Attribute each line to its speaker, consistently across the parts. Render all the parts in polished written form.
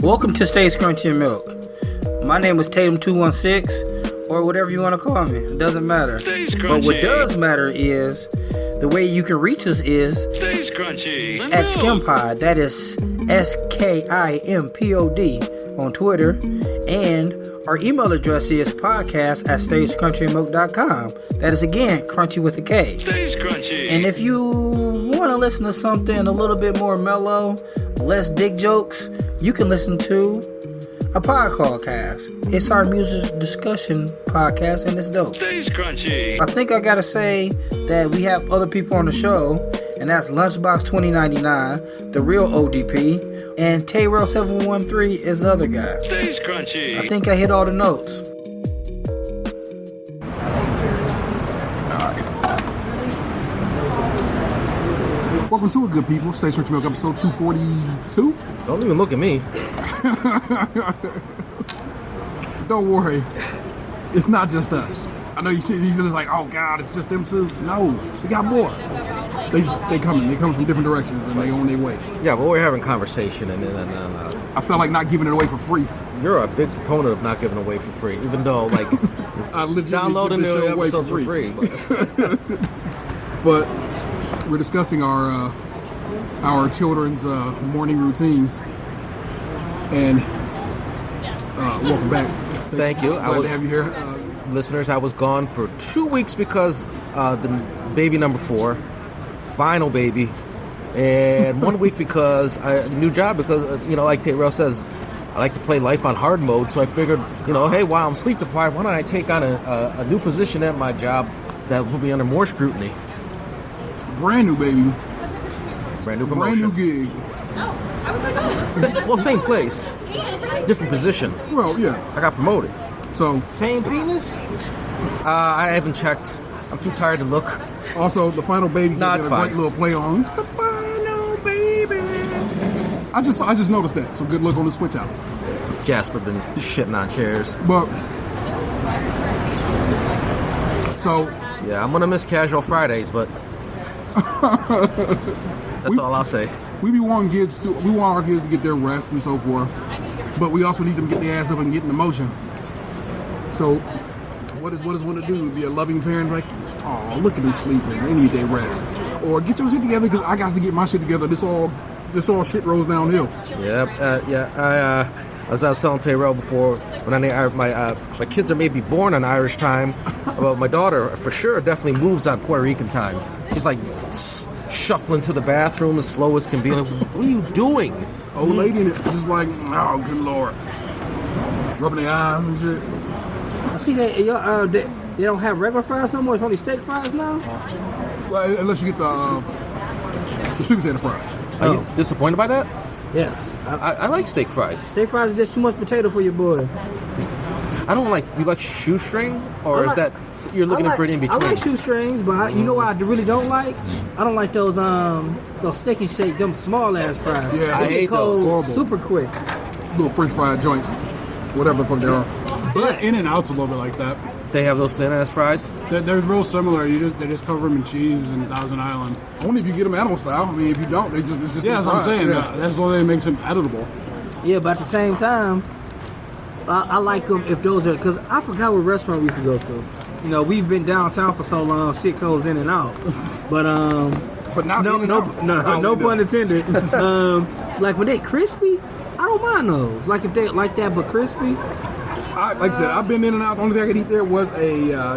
Speaker 1: Welcome to Stays Crunchy and Milk. My name is Tatum216, or whatever you want to call me. It doesn't matter. But what does matter is the way you can reach us is
Speaker 2: Stays Crunchy
Speaker 1: at SKiMpod. That is SKIMPOD on Twitter. And our email address is podcast@stayscrunchyandmilk.com. That is again crunchy with a K.
Speaker 2: Stays Crunchy.
Speaker 1: And if you want to listen to something a little bit more mellow, less dick jokes, you can listen to a podcast. It's our music discussion podcast, and it's dope.
Speaker 2: Stays Crunchy.
Speaker 1: I think I gotta say that we have other people on the show, and that's Lunchbox 2099, the real ODP, and Tayrell 713 is the other guy.
Speaker 2: Stays Crunchy.
Speaker 1: I think I hit all the notes.
Speaker 3: Welcome to it, good people. Stays Crunchy Milk, episode 242.
Speaker 4: Don't even look at me.
Speaker 3: Don't worry, it's not just us. I know you see these like, oh God, it's just them two. No, we got more. They come from different directions and they on their way.
Speaker 4: Yeah, but we're having conversation and
Speaker 3: I felt like not giving it away for free.
Speaker 4: you're a big proponent of not giving away for free, even though like
Speaker 3: I
Speaker 4: downloading the episodes for free.
Speaker 3: But we're discussing our children's morning routines, and welcome back.
Speaker 4: Thank you.
Speaker 3: Glad to have you here.
Speaker 4: Listeners, I was gone for 2 weeks because the baby number 4, final baby, and 1 week because new job because like Tayrell says, I like to play life on hard mode. So I figured, hey, while I'm sleep deprived, why don't I take on a new position at my job that will be under more scrutiny.
Speaker 3: Brand new baby.
Speaker 4: Brand new promotion.
Speaker 3: Brand new gig.
Speaker 4: Same place, different position.
Speaker 3: Well, yeah.
Speaker 4: I got promoted.
Speaker 3: So
Speaker 1: Same penis?
Speaker 4: I haven't checked. I'm too tired to look.
Speaker 3: Also, the final baby
Speaker 4: No,
Speaker 3: did
Speaker 4: it's
Speaker 3: a
Speaker 4: fine.
Speaker 3: great little play on. It's the final baby. I just noticed that. So good luck on the switch out.
Speaker 4: Jasper been shitting on chairs.
Speaker 3: But so
Speaker 4: Yeah, I'm gonna miss casual Fridays, but that's all I'll say.
Speaker 3: we want our kids to get their rest and so forth. But we also need them to get their ass up and get in the motion. So what does one to do? Be a loving parent, like, oh, look at them sleeping. They need their rest. Or get your shit together because I got to get my shit together. This all shit rolls downhill.
Speaker 4: As I was telling Tayrell before, when my kids are maybe born on Irish time, well, my daughter for sure definitely moves on Puerto Rican time. She's like shuffling to the bathroom as slow as can be. Like, what are you doing?
Speaker 3: Old lady, and it's just like, oh, good Lord. Rubbing their eyes and shit.
Speaker 1: I see that they don't have regular fries no more. It's only steak fries now.
Speaker 3: Well, unless you get the sweet potato fries.
Speaker 4: Are you disappointed by that?
Speaker 1: Yes.
Speaker 4: I like steak fries.
Speaker 1: Steak fries is just too much potato for your boy.
Speaker 4: I don't like. You like shoestring, or is that you're looking for it in between?
Speaker 1: I like shoestrings, but you know what I really don't like? I don't like those steak and shake, them small ass fries.
Speaker 3: Yeah,
Speaker 4: I
Speaker 1: They
Speaker 4: hate
Speaker 1: get cold
Speaker 3: those.
Speaker 1: super quick.
Speaker 3: Little French fried joints. Whatever the fuck they are.
Speaker 5: But In-N-Out's a little bit like that.
Speaker 4: They have those thin ass fries.
Speaker 5: They're real similar. They just cover them in cheese and Thousand Island.
Speaker 3: Only if you get them animal style. I mean, if you don't, it's just
Speaker 5: Yeah, that's what I'm
Speaker 3: fries.
Speaker 5: saying.
Speaker 3: Yeah.
Speaker 5: That's what makes them editable.
Speaker 1: Yeah, but at the same time, I like them if those are, because I forgot what restaurant we used to go to. We've been downtown for so long, shit goes in and out. But
Speaker 3: But not
Speaker 1: no pun intended. Like when they crispy, I don't mind those. Like if they like that but crispy.
Speaker 3: Like I said, I've been in and out. The only thing I could eat there was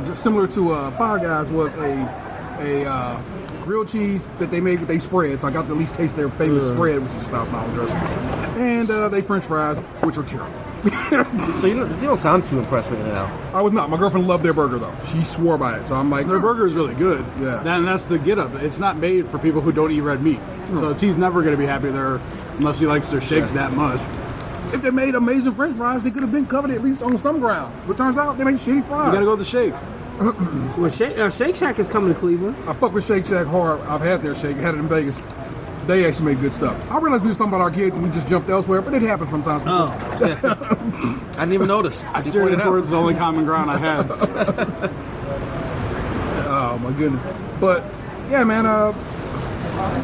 Speaker 3: just similar to Five Guys, was a grilled cheese that they made with a spread. So I got to at least taste their famous spread, which is $1,000 dressing. And they French fries, which are terrible.
Speaker 4: So you don't sound too impressed with In-N-Out.
Speaker 3: I was not. My girlfriend loved their burger though. She swore by it. So I'm like,
Speaker 5: Their burger is really good.
Speaker 3: Yeah.
Speaker 5: And that's the get up. It's not made for people who don't eat red meat. So he's never going to be happy there unless he likes their shakes that much.
Speaker 3: if they made amazing French fries, they could have been covered at least on some ground. But turns out they make shitty fries.
Speaker 5: You got to go with the shake.
Speaker 1: Well, Shake Shack is coming to Cleveland.
Speaker 3: I fuck with Shake Shack hard. I've had their shake, had it in Vegas. They actually make good stuff. I realized we was talking about our kids and we just jumped elsewhere, but it happens sometimes.
Speaker 1: Oh,
Speaker 4: I didn't even notice.
Speaker 5: I steered it towards the only common ground I had.
Speaker 3: Oh my goodness. But yeah, man.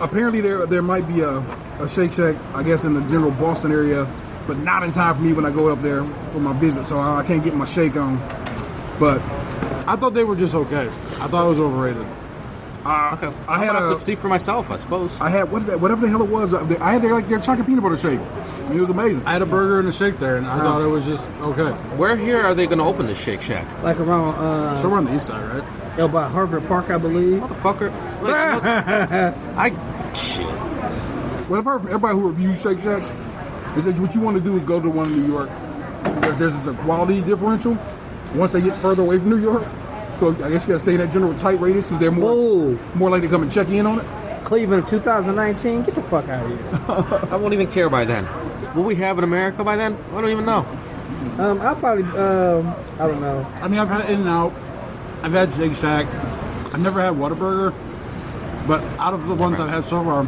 Speaker 3: Apparently there might be a Shake Shack, I guess, in the general Boston area but not in time for me when I go up there for my visit. So I can't get my shake on. But
Speaker 5: I thought they were just okay. I thought it was overrated.
Speaker 4: Okay.
Speaker 3: I had
Speaker 4: have to see for myself, I suppose.
Speaker 3: I had whatever the hell it was. I had their chocolate peanut butter shake. I mean, it was amazing.
Speaker 5: I had a burger and a shake there, and I thought it was just okay.
Speaker 4: Where here are they going to open this Shake Shack?
Speaker 1: Like around
Speaker 5: So we're on the east side, right?
Speaker 1: by Harvard Park, I believe.
Speaker 4: Motherfucker. Shit.
Speaker 3: What I've heard from everybody who reviews Shake Shacks is that what you want to do is go to one in New York because there's a quality differential once they get further away from New York. So I guess you got to stay in that general tight radius because they're more likely to come and check in on it.
Speaker 1: Cleveland of 2019, get the fuck out of here.
Speaker 4: I won't even care by then. Will we have in America by then? I don't even know.
Speaker 1: I'll probably, I don't know.
Speaker 5: I mean, I've had In-N-Out. I've had Shake Shack. I've never had Whataburger. But out of the ones I've had so far,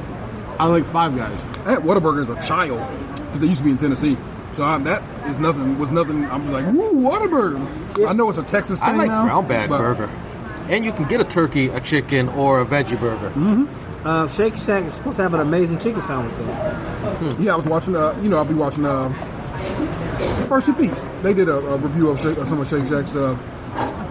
Speaker 5: I like Five Guys.
Speaker 3: I had Whataburger as a child because they used to be in Tennessee. So was nothing. I was like, woo, Whataburger. Yeah. I know it's a Texas thing
Speaker 4: I like
Speaker 3: now,
Speaker 4: brown bag burger. And you can get a turkey, a chicken, or a veggie burger.
Speaker 1: Mm-hmm. Shake Shack is supposed to have an amazing chicken sandwich, though.
Speaker 3: Yeah, I was watching, I'll be watching First and Feast. They did a review of some of Shake Shack's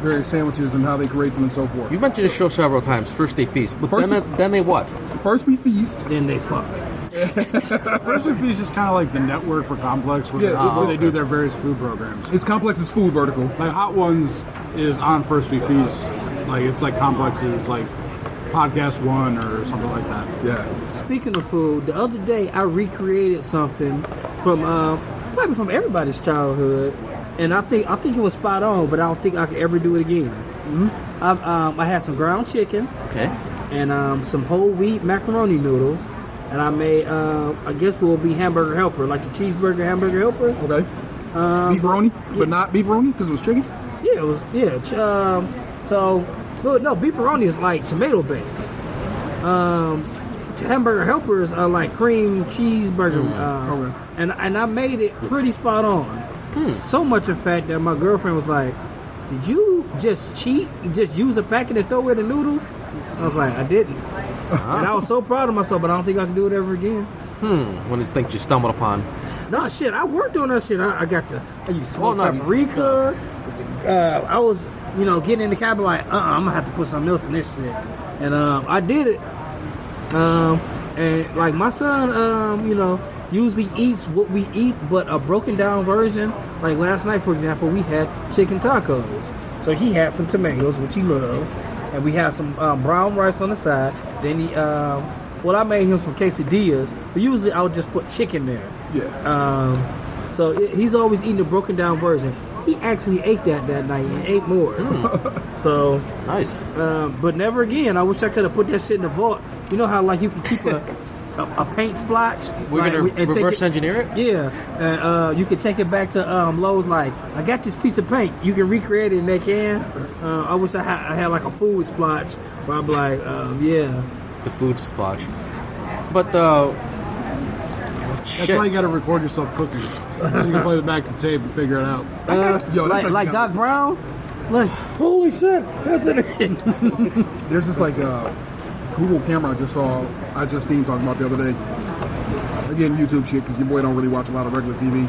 Speaker 3: various sandwiches and how they create them and so forth.
Speaker 4: You mentioned the show several times, First They Feast. But then they what?
Speaker 3: First we feast.
Speaker 1: Then they fuck.
Speaker 5: First We Feast is kind of like the network for Complex where they do their various food programs.
Speaker 3: It's Complex's food vertical.
Speaker 5: Like Hot Ones is on First We Feast. Like it's like Complex's like Podcast One or something like that.
Speaker 3: Yeah.
Speaker 1: Speaking of food, the other day I recreated something from probably from everybody's childhood, and I think it was spot on, but I don't think I could ever do it again. Mm-hmm. I had some ground chicken, and some whole wheat macaroni noodles. And I made, I guess what will be hamburger helper, like the cheeseburger hamburger helper.
Speaker 3: Okay. Beefaroni, but not beefaroni because it was chicken?
Speaker 1: Yeah, it was, no, beefaroni is like tomato based. Hamburger helpers are like cream cheeseburger.
Speaker 3: Okay.
Speaker 1: And I made it pretty spot on. So much in fact that my girlfriend was like, "Did you just cheat? Just use a packet and throw away the noodles?" I was like, "I didn't." And I was so proud of myself, but I don't think I can do it ever again.
Speaker 4: One of these things you stumbled upon.
Speaker 1: No, shit, I worked on that shit. I used smoked paprika. I was, getting in the cab like, I'm going to have to put something else in this shit. And I did it. And like my son, usually eats what we eat, but a broken down version. Like last night, for example, we had chicken tacos. So he had some tomatoes, which he loves, and we had some brown rice on the side. Then I made him some quesadillas, but usually I would just put chicken there.
Speaker 3: Yeah.
Speaker 1: So he's always eating the broken down version. He actually ate that night and ate more. So
Speaker 4: nice.
Speaker 1: But never again. I wish I could have put that shit in the vault. You know how like you can keep a paint splotch.
Speaker 4: We're gonna reverse engineer it.
Speaker 1: Yeah, and you can take it back to Lowe's. Like, I got this piece of paint. You can recreate it, and they can. I wish I had like a food splotch. Where I'm like,
Speaker 4: the food splotch. But
Speaker 5: that's why you got to record yourself cooking. So you can play back the tape and figure it out.
Speaker 1: Like Doc Brown. Like, holy shit, that's it.
Speaker 3: There's this like Google camera I just saw iJustine talking about the other day. Again, YouTube shit because your boy don't really watch a lot of regular TV,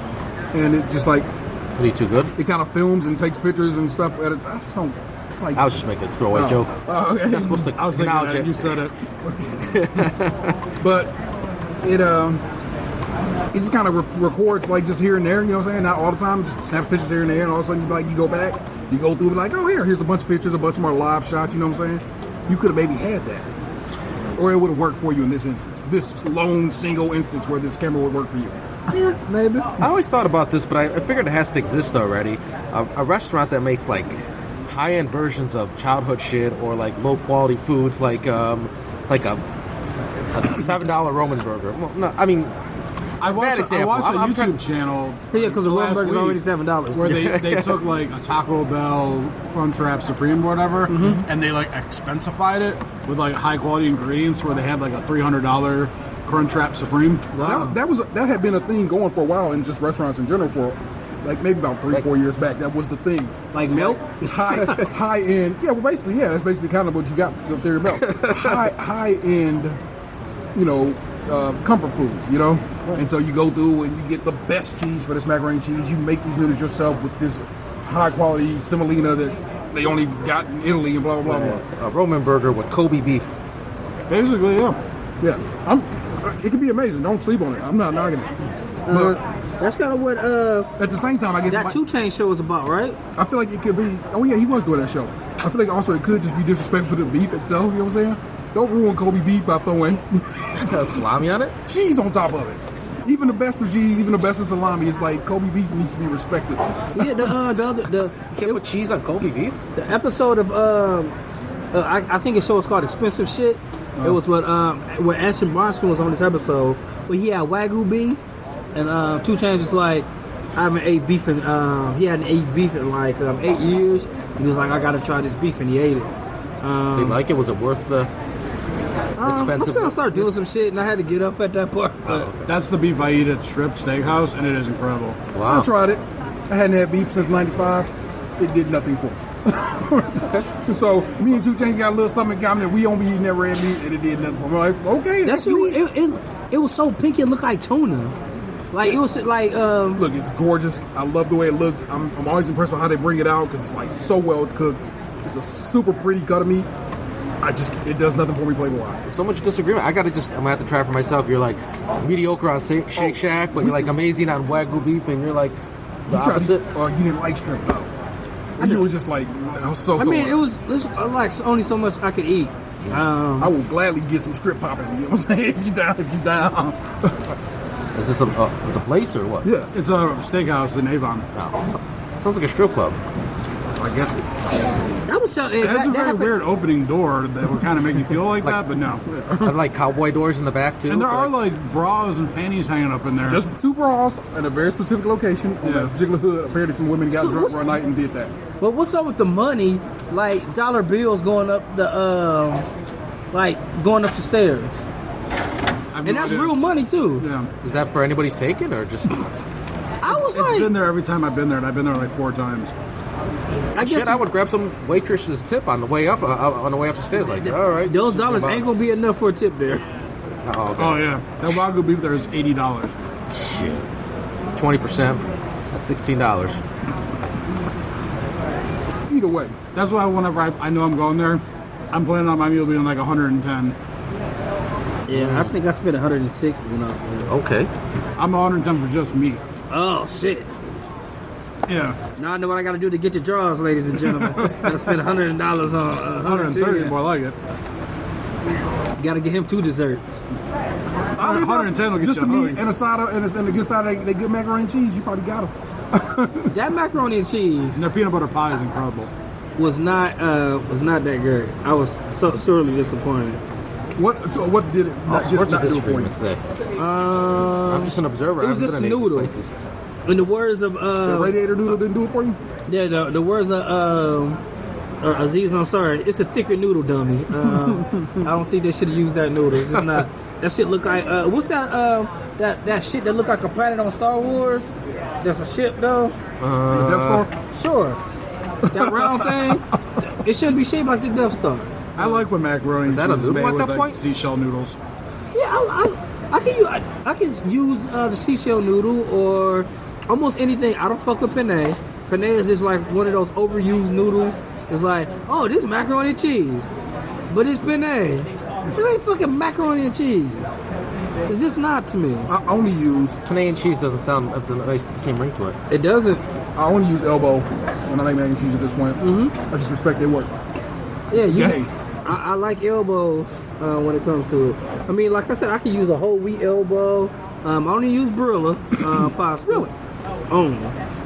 Speaker 3: and it just like
Speaker 4: are you too good?
Speaker 3: It kind of films and takes pictures and stuff. I just don't. It's like
Speaker 4: I was just making a throwaway joke.
Speaker 3: Okay.
Speaker 4: That's supposed to
Speaker 5: I was thinking that, you said it.
Speaker 3: But it just kind of records like just here and there. You know what I'm saying? Not all the time. Just snaps pictures here and there, and all of a sudden you go back, you go through, like, oh here's a bunch of pictures, a bunch more live shots. You know what I'm saying? You could have maybe had that. Or it would have worked for you in this instance. This lone single instance where this camera would work for you.
Speaker 1: Yeah, maybe.
Speaker 4: I always thought about this, but I figured it has to exist already. A restaurant that makes like high-end versions of childhood shit or like low-quality foods, like a $7 Roman burger. Well, no, I mean.
Speaker 5: I watched a YouTube channel.
Speaker 1: Yeah, because the Roman burger is already $7.
Speaker 5: Where they took like a Taco Bell Crunchwrap Supreme or whatever, and they like expensified it with like high quality ingredients. Where they had like a $300 Crunchwrap Supreme.
Speaker 3: Wow. That had been a thing going for a while in just restaurants in general for like maybe about 3-4 years back. That was the thing.
Speaker 1: Like milk,
Speaker 3: high end. Yeah, well, basically, yeah, that's basically kind of what you got the theory about. high end, comfort foods, you know. And so you go through and you get the best cheese for this macaroni and cheese. You make these noodles yourself with this high quality semolina that they only got in Italy and blah blah blah blah.
Speaker 4: A Roman burger with Kobe beef.
Speaker 5: Basically, yeah.
Speaker 3: Yeah, it can be amazing. Don't sleep on it. I'm not knocking it. But
Speaker 1: That's kind of what
Speaker 3: at the same time, I guess
Speaker 1: that 2 Chainz show was about, right?
Speaker 3: I feel like it could be. Oh yeah, he was doing that show. I feel like also it could just be disrespectful to the beef itself. You know what I'm saying? Don't ruin Kobe beef by throwing
Speaker 4: Salami on it?
Speaker 3: cheese on top of it. Even the best of cheese, even the best of salami, it's like Kobe beef needs to be respected.
Speaker 1: Yeah, the
Speaker 4: Can't put cheese on Kobe beef?
Speaker 1: the episode of I think the show was called Expensive Shit. It was when Ashton Bronson was on this episode, where he had Wagyu beef, and 2 Chainz was like, I haven't ate beef in he hadn't ate beef in like 8 years. He was like, I gotta try this beef, and he ate it.
Speaker 4: Did you like it? Was it worth the
Speaker 1: My
Speaker 4: expensive?
Speaker 1: son started doing some shit, and I had to get up at that part.
Speaker 5: That's the beef I eat at Strip Steakhouse, and it is incredible.
Speaker 4: Wow.
Speaker 3: I tried it. I hadn't had beef since '95. It did nothing for me. So me and 2 Chainz got a little something in common. We don't be eating that red meat, and it did nothing for me. I'm like, okay,
Speaker 1: That's it was so pinky, it looked like tuna. Like it was like
Speaker 3: Look, it's gorgeous. I love the way it looks. I'm always impressed with how they bring it out because it's like so well cooked. It's a super pretty cut of meat. It does nothing for me flavor wise.
Speaker 4: So much disagreement. I'm gonna have to try it for myself. You're like mediocre on Shake Shack, but you're like amazing on Wagyu beef, and you're like the opposite.
Speaker 3: You didn't like strip though. You were just like,
Speaker 1: I mean, it was like only so much I could eat.
Speaker 3: I will gladly get some strip popping. You know what I'm saying? If you down.
Speaker 4: Is this it's a place or what?
Speaker 3: Yeah,
Speaker 5: It's a steakhouse in Avon.
Speaker 4: Oh, sounds like a strip club.
Speaker 3: I guess it.
Speaker 1: That was
Speaker 5: It has a very weird opening door that would kind of make you feel like that, but no.
Speaker 4: Has like cowboy doors in the back too.
Speaker 5: And there are like bras and panties hanging up in there.
Speaker 3: Just 2 bras in a very specific location on that particular hood. Apparently, some women got drunk one night and did that.
Speaker 1: But what's up with the money? Like dollar bills going up the going up the stairs,
Speaker 5: I've
Speaker 1: and
Speaker 5: no
Speaker 1: that's
Speaker 5: idea.
Speaker 1: real money too.
Speaker 5: Yeah.
Speaker 4: Is that for anybody's taking or just?
Speaker 1: I was
Speaker 5: It's been
Speaker 1: like,
Speaker 5: there every time I've been there, and I've been there like 4 times.
Speaker 1: I guess
Speaker 4: Shit, I would grab some waitress's tip on the way up on the way up the stairs. Like, all right,
Speaker 1: those
Speaker 4: this is
Speaker 1: dollars
Speaker 4: about-
Speaker 1: ain't gonna be enough for a tip there.
Speaker 4: Oh, okay.
Speaker 5: Oh yeah, that Wagyu beef there is $80.
Speaker 4: Shit. 20%. That's $16.
Speaker 3: Either way,
Speaker 5: That's why whenever I know I'm going there, I'm planning on my meal being like 110.
Speaker 1: Yeah, I think I spent 160 when I was there.
Speaker 4: Okay.
Speaker 5: I'm 110 for just meat.
Speaker 1: Oh shit!
Speaker 5: Yeah,
Speaker 1: Now I know what I got to do to get your draws, ladies and gentlemen. I spent $100 on
Speaker 5: 130 more like it.
Speaker 1: Got to get him 2 desserts.
Speaker 5: 110 will get
Speaker 3: just
Speaker 5: you
Speaker 3: the
Speaker 5: a
Speaker 3: meat
Speaker 5: hug.
Speaker 3: and a side and the good side of they good macaroni and cheese. You probably got them.
Speaker 1: That macaroni and cheese
Speaker 5: And their peanut butter pie is incredible.
Speaker 1: was not that great. I was so sorely disappointed.
Speaker 3: What did it?
Speaker 4: All sorts of disagreements today. I'm just an observer.
Speaker 1: it was
Speaker 4: I'm
Speaker 1: just
Speaker 4: gonna
Speaker 1: a
Speaker 3: uh,
Speaker 4: name these
Speaker 1: noodle.
Speaker 4: places.
Speaker 1: In the words of
Speaker 3: The radiator noodle didn't do it for you.
Speaker 1: yeah, the words of Aziz Ansari, it's a thicker noodle, dummy. I don't think they should have used that noodle. It's just not. That shit look like what's that that shit that look like a planet on Star Wars? That's a ship though.
Speaker 3: The Death Star.
Speaker 1: Sure, that round thing. It shouldn't be shaped like the Death Star.
Speaker 5: I like when macaroni and
Speaker 4: that a
Speaker 5: cheese is
Speaker 4: noodle
Speaker 5: made
Speaker 4: at
Speaker 5: with
Speaker 4: that
Speaker 5: like
Speaker 4: point?
Speaker 5: seashell noodles.
Speaker 1: Yeah, I can use the seashell noodle or almost anything. I don't fuck with penne. Penne is just like one of those overused noodles. It's like, oh, this macaroni and cheese, but it's penne. It ain't fucking macaroni and cheese. It's just not to me.
Speaker 3: I only use
Speaker 4: Penne and cheese doesn't sound have the same ring to it.
Speaker 1: It doesn't.
Speaker 3: I only use elbow when I make mac and cheese at this point. I just respect their work.
Speaker 1: Yeah,
Speaker 3: Yay.
Speaker 1: I like elbows when it comes to it. I mean, like I said, I can use a whole wheat elbow. I only use Barilla pasta.
Speaker 3: Really?
Speaker 1: Only.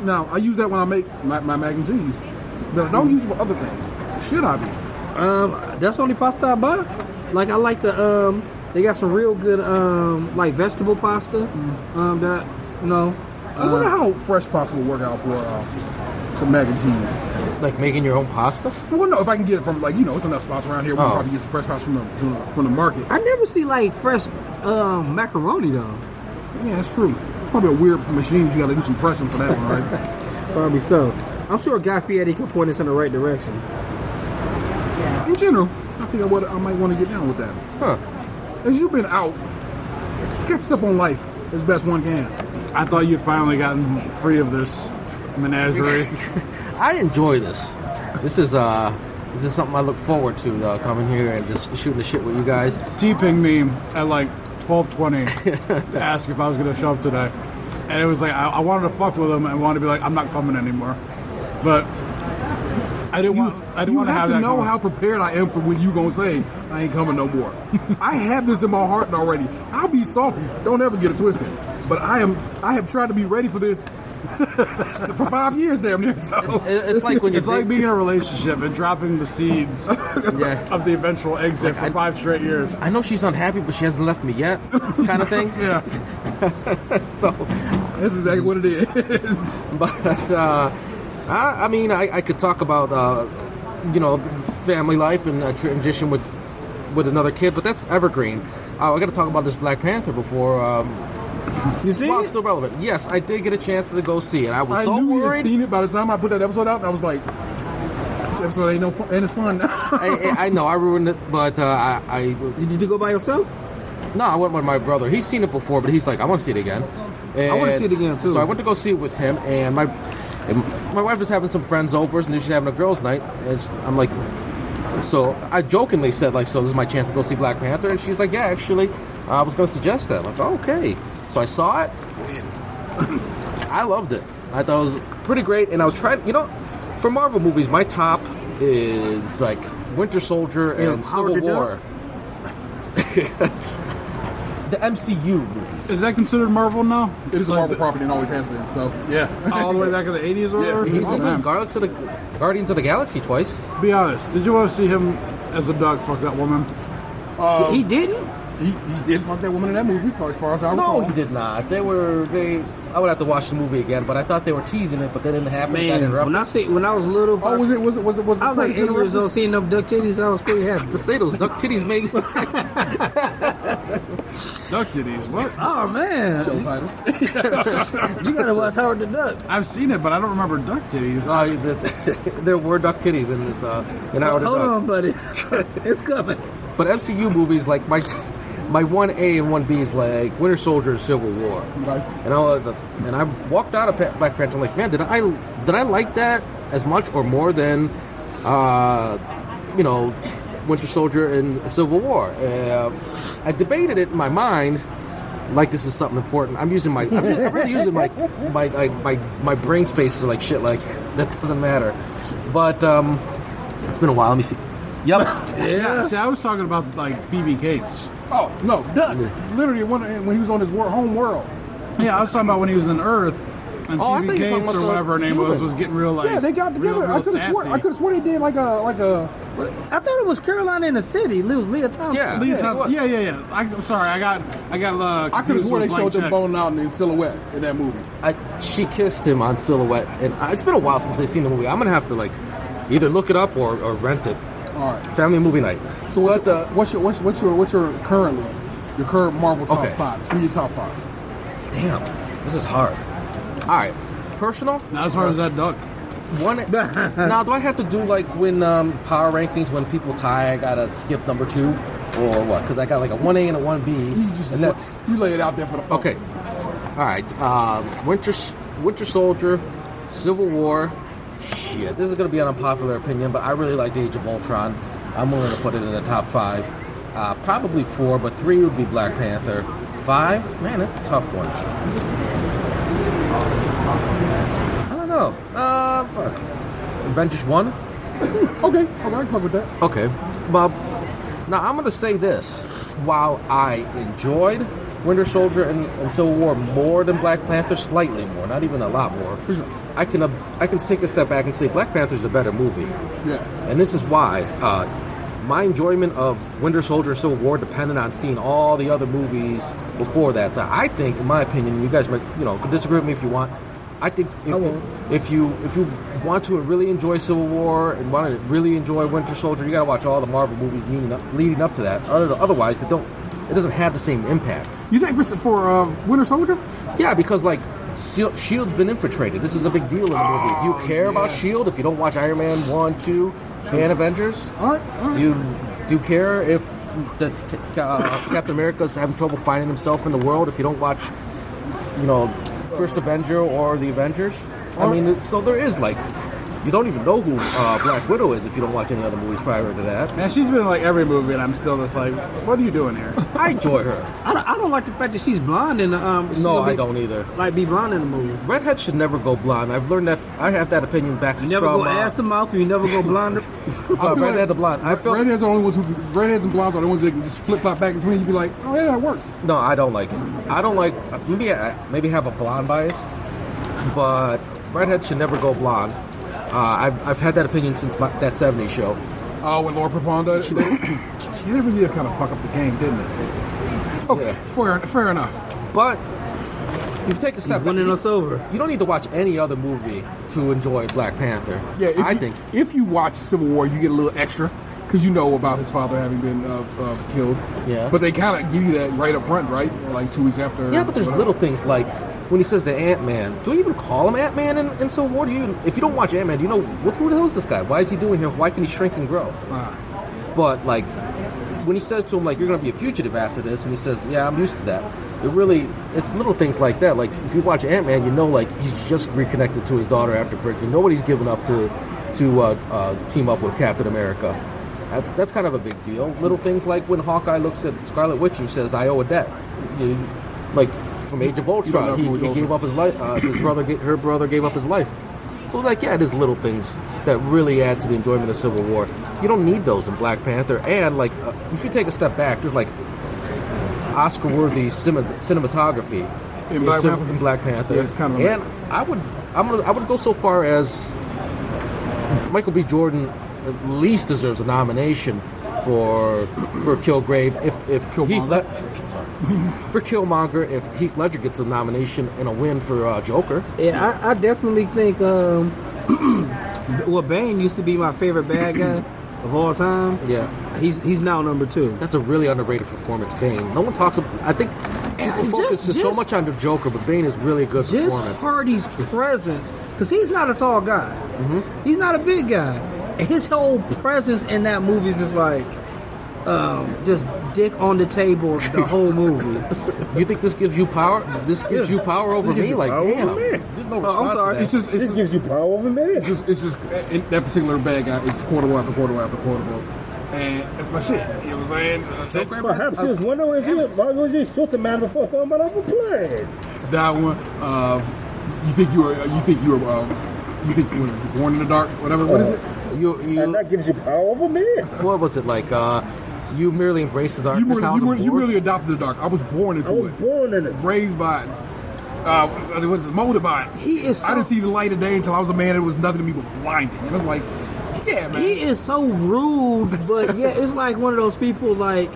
Speaker 3: Now I use that when I make my mac and cheese, but I don't use it for other things. Should I be?
Speaker 1: That's the only pasta I buy. Like I like the they got some real good like vegetable pasta. That you know.
Speaker 3: I wonder how fresh pasta will work out for some mac and cheese.
Speaker 4: Like making your own pasta?
Speaker 3: I wonder if I can get it from it's enough spots around here. We can probably get some fresh pasta from the market.
Speaker 1: I never see like fresh macaroni though.
Speaker 3: Yeah, that's true. It's probably a weird machine. You got to do some pressing for that one, right?
Speaker 1: Probably so. I'm sure Guy Fieri can point us in the right direction.
Speaker 3: In general, I think I might want to get down with that.
Speaker 4: Huh.
Speaker 3: As you've been out catch up on life as best one can.
Speaker 5: I thought you'd finally gotten free of this menagerie.
Speaker 4: I enjoy this. This is something I look forward to, coming here and just shooting the shit with you guys.
Speaker 5: T-pinged me at like 12:20 to ask if I was going to show up today. And it was like, I wanted to fuck with him and wanted to be like, I'm not coming anymore. But I didn't want to have that.
Speaker 3: You have to know how prepared I am for when you gonna say I ain't coming no more. I have this in my heart already. I'll be salty. Don't ever get it twisted. But I have tried to be ready for this for 5 years damn near. So
Speaker 4: It's like when
Speaker 5: It's like being in a relationship and dropping the seeds
Speaker 4: yeah.
Speaker 5: of the eventual exit for 5 straight years.
Speaker 4: I know she's unhappy, but she hasn't left me yet, kind of thing.
Speaker 5: Yeah.
Speaker 4: So
Speaker 3: that's exactly what it is.
Speaker 4: But I mean, I could talk about family life and transition with another kid, but that's evergreen. I got to talk about this Black Panther before.
Speaker 3: You see
Speaker 4: Well,
Speaker 3: it?
Speaker 4: it's still relevant. Yes, I did get a chance to go see it. I was
Speaker 3: I
Speaker 4: so
Speaker 3: knew you had
Speaker 4: worried.
Speaker 3: seen it by the time I put that episode out, and I was like, this episode ain't no fun, and it's fun.
Speaker 4: I know I ruined it, but I
Speaker 1: Did you go by yourself?
Speaker 4: no, I went with my brother. He's seen it before, but he's like, I want to see it again.
Speaker 1: I wanna
Speaker 4: And
Speaker 1: see it again, too.
Speaker 4: So I went to go see it with him, and my wife was having some friends over, and she's having a girls' night, and I'm like, so I jokingly said, like, so this is my chance to go see Black Panther, and she's like, yeah, actually, I was going to suggest that. I'm like, oh, okay. So I saw it, and I loved it. I thought it was pretty great, and I was trying, for Marvel movies, my top is, like, Winter Soldier and Civil
Speaker 1: Howard the
Speaker 4: War. The MCU movies.
Speaker 5: Is that considered Marvel now?
Speaker 3: It is a Marvel property and always has been. So yeah,
Speaker 5: All the way back in the 80s or whatever?
Speaker 4: He's
Speaker 5: Oh,
Speaker 4: in
Speaker 5: man.
Speaker 4: the Guardians of the Galaxy twice.
Speaker 5: Be honest, did you want to see him as a dog fuck that woman?
Speaker 1: He didn't.
Speaker 3: he did fuck that woman in that movie, as far as I
Speaker 4: No,
Speaker 3: recall.
Speaker 4: he did not. I would have to watch the movie again, but I thought they were teasing it, but that didn't happen. Got
Speaker 1: Man,
Speaker 4: interrupted.
Speaker 1: when I was little,
Speaker 3: Oh, was it?
Speaker 1: I was like 8 years old seeing them duck titties. I was pretty happy.
Speaker 4: To say those duck titties made me.
Speaker 5: Duck titties, what?
Speaker 1: Oh man,
Speaker 3: Show title.
Speaker 1: you gotta watch Howard the Duck.
Speaker 5: I've seen it, but I don't remember duck titties.
Speaker 4: There were duck titties in this. In Howard the
Speaker 1: Hold
Speaker 4: Duck.
Speaker 1: on, buddy, it's coming.
Speaker 4: But MCU movies, like my 1A and 1B is like Winter Soldier and Civil War.
Speaker 3: Right.
Speaker 4: And I walked out of Black Panther like, man, did I like that as much or more than Winter Soldier and Civil War? I debated it in my mind like this is something important. I'm really using my brain space for like shit like that doesn't matter. But it's been a while. Let me see. Yep.
Speaker 5: Yeah, see, I was talking about like Phoebe Cates.
Speaker 3: Oh no, Duck. It's literally when he was on his home world.
Speaker 5: Yeah, I was talking about when he was in Earth, and
Speaker 4: Oh, I
Speaker 5: Phoebe
Speaker 4: thought you were
Speaker 5: Cates
Speaker 4: talking
Speaker 5: or
Speaker 4: about
Speaker 5: whatever her name
Speaker 4: Human.
Speaker 5: was getting real like.
Speaker 3: Yeah, they got together.
Speaker 5: Real
Speaker 3: I could have
Speaker 5: sassy.
Speaker 3: sworn they did like a.
Speaker 1: I thought it was Carolina in the City. It was Leah Thompson.
Speaker 4: Yeah.
Speaker 5: Yeah. I'm sorry, I got.
Speaker 3: I could have
Speaker 5: confused
Speaker 3: sworn they
Speaker 5: with
Speaker 3: showed them
Speaker 5: Blank Check.
Speaker 3: boning out in silhouette in that movie.
Speaker 4: She kissed him on Silhouette, and it's been a while since I've seen the movie. I'm gonna have to like either look it up or rent it.
Speaker 3: All right.
Speaker 4: Family movie night.
Speaker 3: So what's your current Marvel top
Speaker 4: Okay.
Speaker 3: 5? Let's give me your top 5.
Speaker 4: Damn, this is hard. All right, personal.
Speaker 5: Not as hard as that duck.
Speaker 4: One. Now, do I have to do like when power rankings when people tie? I gotta skip number 2 or what? Because I got like a 1A and a 1B, and that's
Speaker 3: You lay it out there for the folks.
Speaker 4: okay. All right, Winter Soldier, Civil War. Shit, this is gonna be an unpopular opinion, but I really liked Age of Ultron. I'm willing to put it in the top 5. Probably 4, but 3 would be Black Panther. 5, man, that's a tough one. I don't know. Fuck. Avengers 1.
Speaker 3: Okay, I can fuck with that.
Speaker 4: Okay, Bob. Now I'm gonna say this: while I enjoyed Winter Soldier and Civil War more than Black Panther, slightly more, not even a lot more.
Speaker 3: For sure.
Speaker 4: I can take a step back and say Black Panther's a better movie,
Speaker 3: Yeah.
Speaker 4: and this is why. My enjoyment of Winter Soldier and Civil War depended on seeing all the other movies before that. That I think, in my opinion, you guys might, could disagree with me if you want. I think if you want to really enjoy Civil War and want to really enjoy Winter Soldier, you got to watch all the Marvel movies leading up to that. Otherwise, it doesn't have the same impact.
Speaker 3: You think for Winter Soldier?
Speaker 4: Yeah, because like Shield's been infiltrated. This is a big deal in the movie. Do you care about Shield if you don't watch Iron Man 1, 2, and Avengers?
Speaker 3: All right.
Speaker 4: Do you care if that Captain America's having trouble finding himself in the world if you don't watch, First Avenger or the Avengers. I mean, so there is like, you don't even know who Black Widow is if you don't watch any other movies prior to that.
Speaker 5: Man, she's been in like every movie, and I'm still just like, what are you doing here?
Speaker 4: I enjoy her.
Speaker 1: I don't like the fact that she's blonde in the
Speaker 4: No, I don't either.
Speaker 1: Like be blonde in the movie.
Speaker 4: Redheads should never go blonde. I've learned that. I have that opinion back
Speaker 1: You never go ass to mouth. You never go blonde.
Speaker 4: Redhead to blonde. I feel
Speaker 3: redheads are the only ones redheads and blondes are the ones that can just flip flop back between. You be like, oh yeah, that works.
Speaker 4: No, I don't like it. I don't like. Maybe have a blonde bias, but redheads should never go blonde. I've had that opinion since that '70s show.
Speaker 3: Oh, when Laura Prepon does it, she really did kind of fuck up the game, didn't it? Okay, fair enough.
Speaker 4: But you take a step back,
Speaker 1: winning us over.
Speaker 4: You don't need to watch any other movie to enjoy Black Panther.
Speaker 3: Yeah,
Speaker 4: I think
Speaker 3: if you watch Civil War, you get a little extra because you know about his father having been killed.
Speaker 4: Yeah.
Speaker 3: But they kind of give you that right up front, right? Like 2 weeks after.
Speaker 4: Yeah, but there's little things like when he says the Ant-Man. Do we even call him Ant-Man in Civil War? If you don't watch Ant-Man, do you know who the hell is this guy? Why is he doing here? Why can he shrink and grow? But like when he says to him like, you're going to be a fugitive after this, and he says, yeah, I'm used to that. It's little things like that. Like if you watch Ant-Man, you know, like he's just reconnected to his daughter after birth. You know what he's given up to team up with Captain America. That's kind of a big deal. Little things like when Hawkeye looks at Scarlet Witch and says, I owe a debt. Like from Age of Ultron, he gave up his life. Her brother gave up his life. So like, yeah, there's little things that really add to the enjoyment of Civil War. You don't need those in Black Panther. And like, if you take a step back, there's like Oscar-worthy cinematography in Black Panther.
Speaker 3: Yeah, it's kind of amazing.
Speaker 4: And I would go so far as Michael B. Jordan at least deserves a nomination for Kilgrave for Killmonger if Heath Ledger gets a nomination and a win for Joker.
Speaker 1: Yeah, I definitely think. Well, Bane used to be my favorite bad guy of all time.
Speaker 4: Yeah,
Speaker 1: he's now number 2.
Speaker 4: That's a really underrated performance, Bane. No one talks about. I think people focus so much on the Joker, but Bane is really a good performance.
Speaker 1: Just Hardy's presence, because he's not a tall guy. Mm-hmm. He's not a big guy. And his whole presence in that movie is just like, just dick on the table the whole movie.
Speaker 4: You think this gives you power? This gives you power over me? Like, damn.
Speaker 1: There's no response I'm sorry.
Speaker 3: It's just,
Speaker 1: this gives you power over me.
Speaker 3: It's just in that particular bad guy is quarter after quarter after quarter. And that's my shit. You know what I'm saying?
Speaker 1: Perhaps she was wondering why was you shoot a man before talking about overplayed?
Speaker 3: That one, you think you were born in the dark? Whatever. What is it?
Speaker 1: And that gives you power over me.
Speaker 4: What was it like? You merely embraced the darkness.
Speaker 3: You merely adopted the dark. I was born into it.
Speaker 1: I was born in it.
Speaker 3: Raised by it. Was molded by it. I didn't see the light of day until I was a man. It was nothing to me but blinding. And it's like, yeah, man.
Speaker 1: He is so rude, but yeah, it's like one of those people like,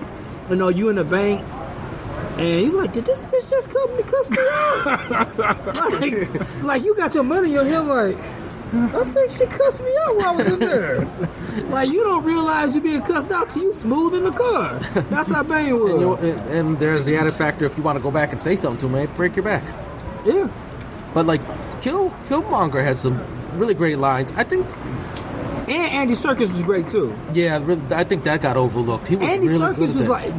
Speaker 1: you in the bank. And you like, did this bitch just come to cuss me out? like you got your money in your head, like, I think she cussed me out while I was in there. Like, you don't realize you're being cussed out till you smooth in the car. That's how Bane was.
Speaker 4: And there's the added factor, if you want to go back and say something to him, break your back.
Speaker 1: Yeah.
Speaker 4: But, like, Killmonger had some really great lines. I think...
Speaker 1: And Andy Serkis was great, too.
Speaker 4: Yeah, I think that got overlooked.
Speaker 1: Andy Serkis was, like,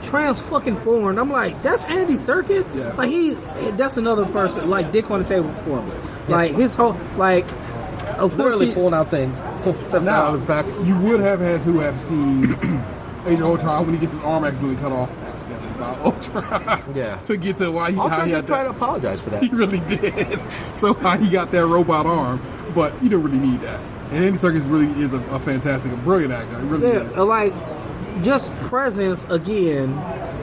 Speaker 1: trans-fucking-formed. I'm like, that's Andy Serkis? Yeah. Like, that's another person, like, dick on the table performance. Yeah. Like, his whole, like...
Speaker 4: Literally pulling out things. Stuff out of his back.
Speaker 3: You would have had to have seen Age of Ultron when he gets his arm accidentally cut off by Ultron.
Speaker 4: Yeah.
Speaker 3: To get to how he had
Speaker 4: tried to apologize for that.
Speaker 3: He really did. So how he got that robot arm, but you don't really need that. And Andy Serkis really is a fantastic, a brilliant actor. He really is.
Speaker 1: Like, just presence again.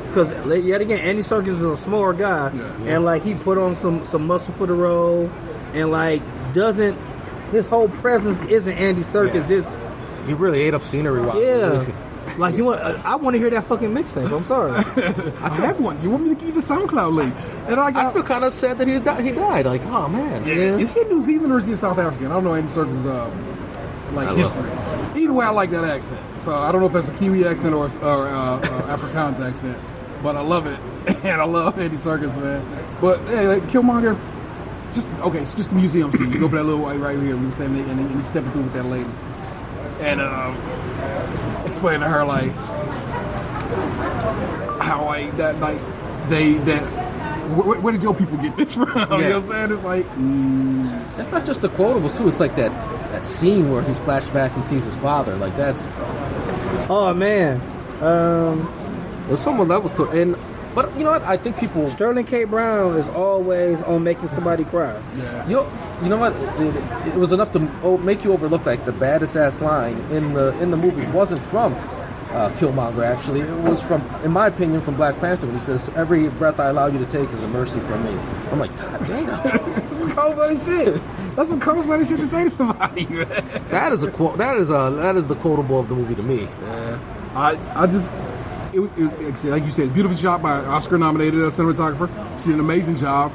Speaker 1: Because, yet again, Andy Serkis is a smaller guy. Yeah. And, like, he put on some muscle for the role. And, like, doesn't... His whole presence isn't Andy Serkis. Yeah. It's
Speaker 4: he really ate up scenery.
Speaker 1: Yeah, like I want to hear that fucking mixtape. I'm sorry.
Speaker 3: I have one. You want me to give you the SoundCloud link? And
Speaker 4: I feel kind of sad that he died. Like, oh man.
Speaker 3: Yeah. Is he New Zealand or is he South African? I don't know Andy Serkis' history. Either way, I like that accent. So I don't know if that's a Kiwi accent or Afrikaans accent, but I love it, and I love Andy Serkis, man. But hey, Killmonger. It's just the museum scene. You go for that little white right here, you know what I'm saying, and he's stepping through with that lady. And explaining to her, like, how like that like where did your people get this from? You know what I'm saying? It's like
Speaker 4: It's not just the quotables too. It's like that scene where he's flashed back and sees his father. Like that's.
Speaker 1: Oh man.
Speaker 4: There's so many levels to it. But you know what? I think people.
Speaker 1: Sterling K. Brown is always on making somebody cry.
Speaker 3: yeah.
Speaker 4: You know what? It was enough to make you overlook like the baddest ass line in the movie wasn't from Killmonger. Actually, it was from, in my opinion, from Black Panther when he says, "Every breath I allow you to take is a mercy from me." I'm like, God damn.
Speaker 3: That's some cold-blooded shit. That's some cold-blooded shit to say to somebody. Man.
Speaker 4: That is a quote. That is the quotable of the movie to me.
Speaker 3: I just. Like you said, beautifully shot by Oscar-nominated cinematographer. She did an amazing job.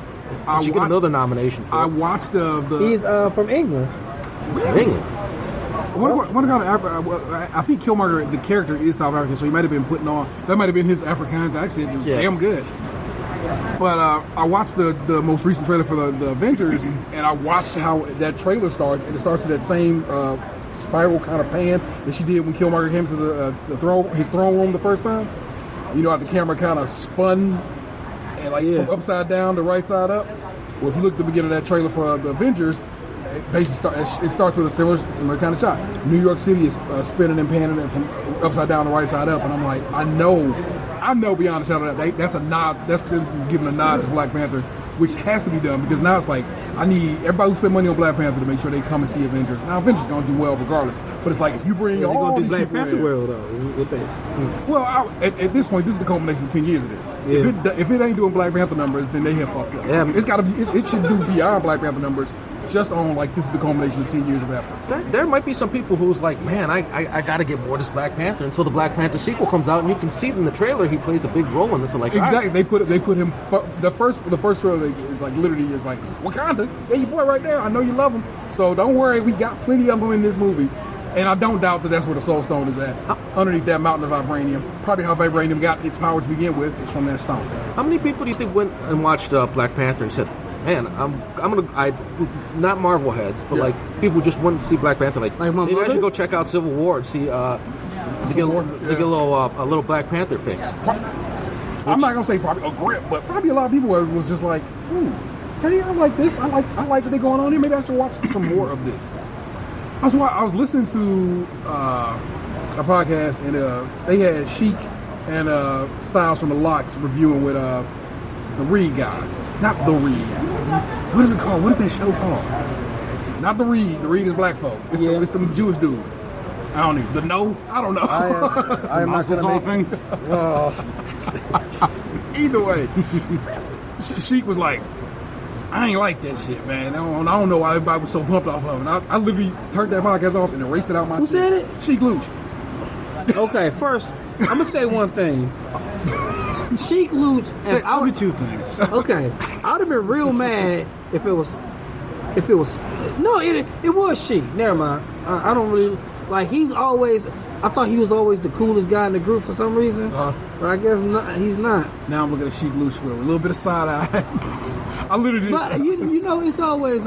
Speaker 4: She got another nomination for
Speaker 3: I
Speaker 4: it.
Speaker 3: watched
Speaker 1: He's from England.
Speaker 4: England.
Speaker 3: I think Killmonger, the character, is South African, so he might have been putting on. That might have been his Afrikaans accent. It was damn good. But I watched the most recent trailer for the Avengers, and I watched how that trailer starts, and it starts with that same spiral kind of pan that she did when Killmonger came to his throne room the first time. You know how the camera kind of spun and from upside down to right side up. Well, if you look at the beginning of that trailer for the Avengers, it basically it starts with a similar kind of shot. New York City is spinning and panning it from upside down to right side up, and I'm like, I know beyond a shadow of that that's a nod. That's been giving a nod to Black Panther, which has to be done because now it's like I need everybody who spent money on Black Panther to make sure they come and see Avengers. Now Avengers gonna do well regardless, but it's like if you bring all
Speaker 1: gonna do
Speaker 3: these
Speaker 1: Black
Speaker 3: people
Speaker 1: Panther
Speaker 3: in,
Speaker 1: well though? Is what they?
Speaker 3: well, at this point, this is the culmination of 10 years of this.
Speaker 1: Yeah.
Speaker 3: If it ain't doing Black Panther numbers, then they have fucked up.
Speaker 4: Yeah.
Speaker 3: It's gotta be. It should do beyond Black Panther numbers. Just on like this is the culmination of 10 years of effort.
Speaker 4: There might be some people who's like, man, I got to get more of this Black Panther until the Black Panther sequel comes out, and you can see it in the trailer. He plays a big role in this. So like,
Speaker 3: Exactly. They put him the first trailer like literally is like Wakanda. Yeah, your boy right there. I know you love him. So don't worry, we got plenty of them in this movie. And I don't doubt that that's where the Soul Stone is at, underneath that mountain of vibranium. Probably how vibranium got its power to begin with is from that stone.
Speaker 4: How many people do you think went and watched Black Panther and said, man, not Marvel heads, but like people who just wanted to see Black Panther, like
Speaker 1: my
Speaker 4: maybe I
Speaker 1: mother?
Speaker 4: should go check out Civil War and see to get a little Black Panther fix.
Speaker 3: I'm not gonna say probably a grip, but probably a lot of people was just like, ooh, okay, I like this. I like what they're going on here. Maybe I should watch some more of this. That's why I was listening to a podcast, and they had Sheik and Styles from the Locks reviewing with the Reed guys. Not the Reed. What is it called? What is that show called? Not the Reed. The Reed is black folk. It's the Jewish dudes. I don't even. The No? I don't know.
Speaker 4: I am not going to make...
Speaker 3: Either way, Sheik was like, I ain't like that shit, man. I don't know why everybody was so pumped off of it. And I literally turned that podcast off and erased it out my
Speaker 1: Who said it?
Speaker 3: Sheik Luch.
Speaker 1: Okay, first, I'm going to say one thing. Sheik Luch, and
Speaker 5: Tell me two things.
Speaker 1: okay, I would have been real mad if it was no, it was Sheik. Never mind. I don't really like. I thought he was always the coolest guy in the group for some reason, but I guess he's not.
Speaker 3: Now I'm looking at Sheik Luch with a little bit of side eye. I literally.
Speaker 1: But you know, it's always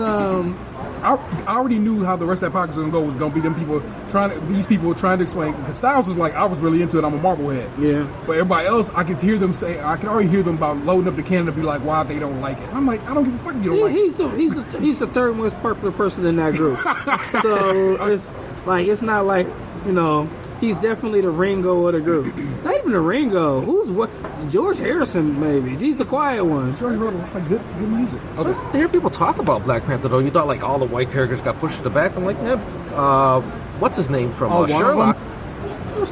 Speaker 3: I already knew how the rest of that podcast was going to be them people trying to explain, because Styles was like, I was really into it, I'm a Marblehead.
Speaker 1: Yeah.
Speaker 3: But everybody else, I could already hear them about loading up the can to be like, why they don't like it. I'm like, I don't give a fuck if you don't like it.
Speaker 1: He's the third most popular person in that group. So it's not like, you know, he's definitely the Ringo of the group. Not even the Ringo. Who's what? George Harrison, maybe. He's the quiet one.
Speaker 3: George wrote a lot of good music.
Speaker 4: Okay. I hear people talk about Black Panther though. You thought like all the white characters got pushed to the back. I'm like, what's his name from Sherlock?
Speaker 3: It was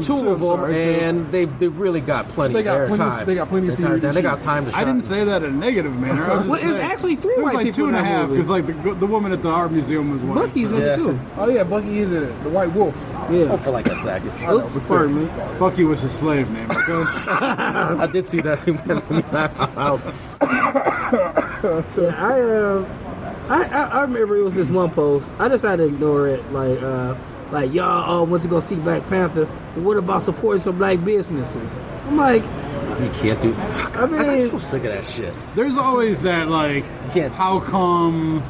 Speaker 3: two of them,
Speaker 4: and they really got plenty of airtime.
Speaker 3: They got plenty of series.
Speaker 4: They got time to shine.
Speaker 5: I didn't say that in a negative manner.
Speaker 1: Well, it's actually three
Speaker 5: It was
Speaker 1: white
Speaker 5: like
Speaker 1: people in that
Speaker 5: 2.5
Speaker 1: movie.
Speaker 5: because like the woman at the art museum was white.
Speaker 1: Bucky's in it too.
Speaker 3: Oh yeah, Bucky is in it. The White Wolf.
Speaker 1: Yeah.
Speaker 4: Oh, for like a second.
Speaker 1: Oops, pardon me.
Speaker 5: Bucky was his slave name. Okay?
Speaker 4: I did see that.
Speaker 1: I remember it was this one post. I decided to ignore it. Like y'all all went to go see Black Panther. But what about supporting some black businesses? I'm like,
Speaker 4: you can't do.
Speaker 1: I mean,
Speaker 4: I'm so sick of that shit.
Speaker 5: There's always that like,
Speaker 4: can't.
Speaker 5: How come?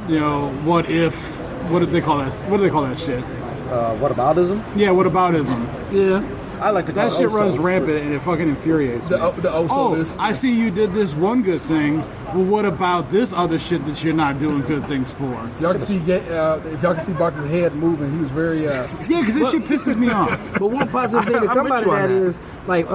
Speaker 5: You know, what if? What did they call that? What do they call that shit?
Speaker 4: What aboutism?
Speaker 5: Yeah, what aboutism?
Speaker 1: yeah.
Speaker 4: I like to call
Speaker 5: that
Speaker 4: it
Speaker 5: shit
Speaker 4: Oso.
Speaker 5: runs rampant and it fucking infuriates me.
Speaker 3: The Oso is.
Speaker 5: I see you did this one good thing. Well, what about this other shit that you're not doing good things for?
Speaker 3: If y'all can see Box's head moving, he was very.
Speaker 5: Yeah, because this shit pisses me off.
Speaker 1: But one positive thing to
Speaker 4: I'm
Speaker 1: come
Speaker 4: with
Speaker 1: out of
Speaker 4: you on
Speaker 1: that
Speaker 4: that.
Speaker 1: is like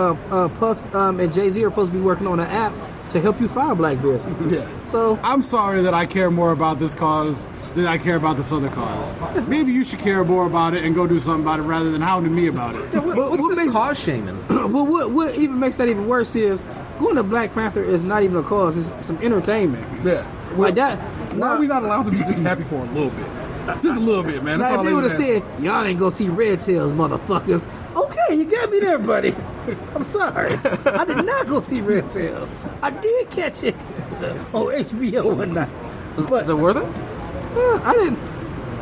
Speaker 1: Puff and Jay-Z are supposed to be working on an app to help you find black businesses.
Speaker 3: Yeah.
Speaker 1: So
Speaker 5: I'm sorry that I care more about this cause than I care about this other cause. Maybe you should care more about it and go do something about it rather than hounding me about it.
Speaker 4: What's this
Speaker 1: makes-
Speaker 4: cause shaming?
Speaker 1: well, what even makes that even worse is going to Black Panther is not even a cause; it's some entertainment.
Speaker 3: Yeah.
Speaker 1: Like that.
Speaker 3: Why are we not allowed to be just happy for a little bit? Just a little bit, man. That's
Speaker 1: Now,
Speaker 3: all
Speaker 1: if they would have
Speaker 3: ask.
Speaker 1: said, "Y'all ain't go see Red Tails, motherfuckers," okay, you got me there, buddy. I'm sorry, I did not go see Red Tails. I did catch it on HBO one night, but
Speaker 4: Is it worth it?
Speaker 1: I didn't.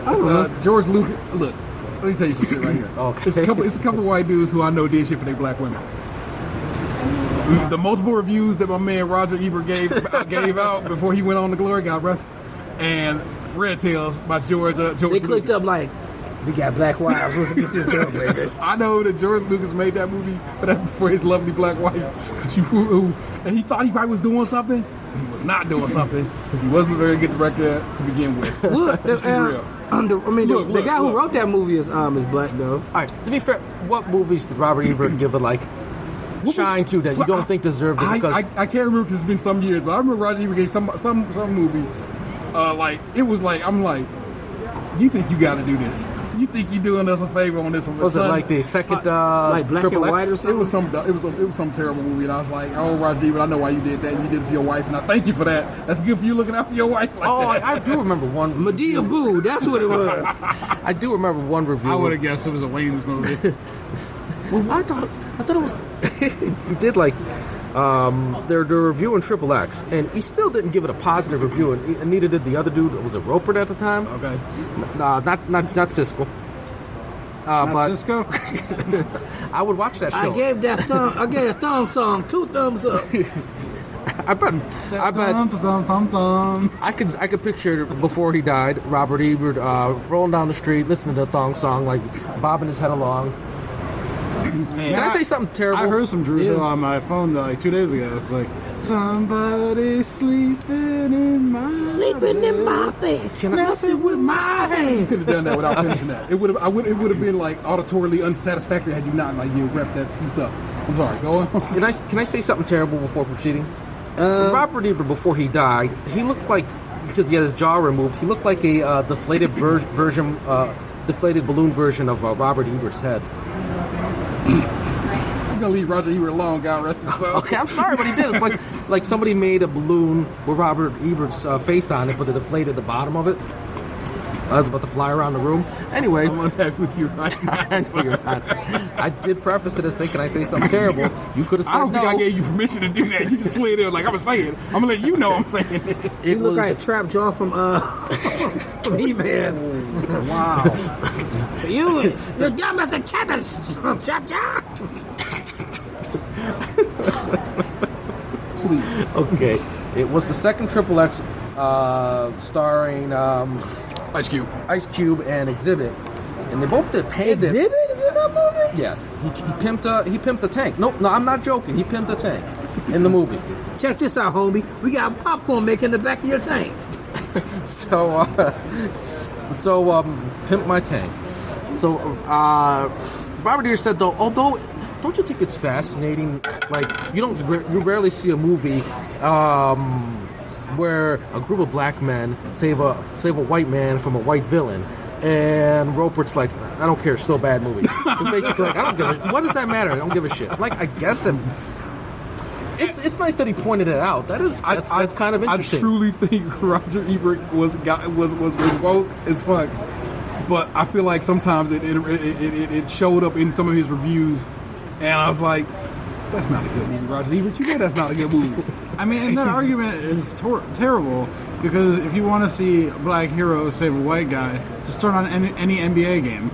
Speaker 1: I don't know.
Speaker 3: George Lucas. Look, let me tell you some shit right here.
Speaker 4: Okay.
Speaker 3: It's a couple of white dudes who I know did shit for their black women. The multiple reviews that my man Roger Ebert gave out before he went on to glory, God rest, and Red Tails by George
Speaker 1: They clicked
Speaker 3: Lucas.
Speaker 1: up like, "We got black wives. Let's get this done, baby."
Speaker 3: I know that George Lucas made that movie for his lovely black wife, and he thought he probably was doing something, but he was not doing something because he wasn't a very good director to begin with.
Speaker 1: Look,
Speaker 3: Just be real.
Speaker 1: the guy who wrote that movie is black though.
Speaker 4: All right. To be fair, what movies did Robert Ebert give a shine to that you don't think deserved it? Because
Speaker 3: I can't remember because it's been some years, but I remember Roger Ebert gave some movie. I'm like, you think you got to do this? You think you're doing us a favor on this one?
Speaker 4: was it like the second
Speaker 1: like Black and
Speaker 4: Triple X?
Speaker 1: White or something?
Speaker 3: It was some terrible movie, and I was like, oh, Roger Ebert, I know why you did that. And you did it for your wife, and I thank you for that. That's good for you looking out for your wife. Like
Speaker 4: Oh,
Speaker 3: that.
Speaker 4: I do remember one.
Speaker 1: Medea Boo, that's what it was.
Speaker 4: I do remember one review.
Speaker 5: I would have guessed it was a Wayne's movie.
Speaker 4: Well, I thought it was. He did like they're reviewing Triple X, and he still didn't give it a positive review, and neither did the other dude. Was it Roper at the time?
Speaker 3: Okay.
Speaker 4: Not Cisco.
Speaker 5: Not Cisco?
Speaker 4: I would watch that show.
Speaker 1: I gave that thong song 2 thumbs up.
Speaker 4: I bet.
Speaker 5: Dum, dum, dum, dum.
Speaker 4: I could picture before he died, Robert Ebert rolling down the street, listening to the thong song, like bobbing his head along. Can I say something terrible?
Speaker 5: I heard some Drew Hill on my phone like 2 days ago. It's like, somebody sleeping in my
Speaker 1: bed,
Speaker 4: Can I-
Speaker 1: messing with my hand.
Speaker 3: Could have done that without finishing that. It would have been like auditorily unsatisfactory had you not like you wrapped that piece up. I'm sorry. Go on.
Speaker 4: Can I say something terrible before proceeding? Robert Ebert, before he died, he looked like, because he had his jaw removed, he looked like a deflated balloon version of Robert Ebert's head.
Speaker 3: You're gonna leave Roger Ebert alone. God rest his soul.
Speaker 4: Okay, I'm sorry, but he did. It's like somebody made a balloon with Robert Ebert's face on it, but they deflated the bottom of it. I was about to fly around the room. Anyway,
Speaker 3: I'm unhappy with you right now.
Speaker 4: I know you're not. I did preface it and say, "Can I say something terrible?" You could have said
Speaker 3: I don't
Speaker 4: no.
Speaker 3: think I gave you permission to do that. You just slid in like I'm gonna say it. I'm gonna let you know I'm saying it.
Speaker 1: He looked like a trap jaw from from He-Man.
Speaker 3: Wow.
Speaker 1: You're dumb as a cabbage, trap jaw.
Speaker 3: Please.
Speaker 4: Okay, it was the second Triple X starring
Speaker 3: Ice Cube.
Speaker 4: Ice Cube and Exhibit, and they both did Panda.
Speaker 1: Exhibit is in that movie?
Speaker 4: Yes, he pimped a tank. No, I'm not joking. He pimped a tank in the movie.
Speaker 1: Check this out, homie. We got popcorn making in the back of your tank.
Speaker 4: So pimp my tank. So Robert Ebert said, though, although don't you think it's fascinating? Like you rarely see a movie where a group of black men save a white man from a white villain. And Ropert's like, I don't care, it's still a bad movie. It's basically like, I don't give a what does that matter? I don't give a shit. Like, I guess it's nice that he pointed it out. That's kind of interesting.
Speaker 3: I truly think Roger Ebert was woke as fuck, but I feel like sometimes it showed up in some of his reviews, and I was like, that's not a good movie, Roger Ebert. You know that's not a good movie.
Speaker 5: I mean, and that argument is terrible because if you want to see a black hero save a white guy, just turn on any NBA game.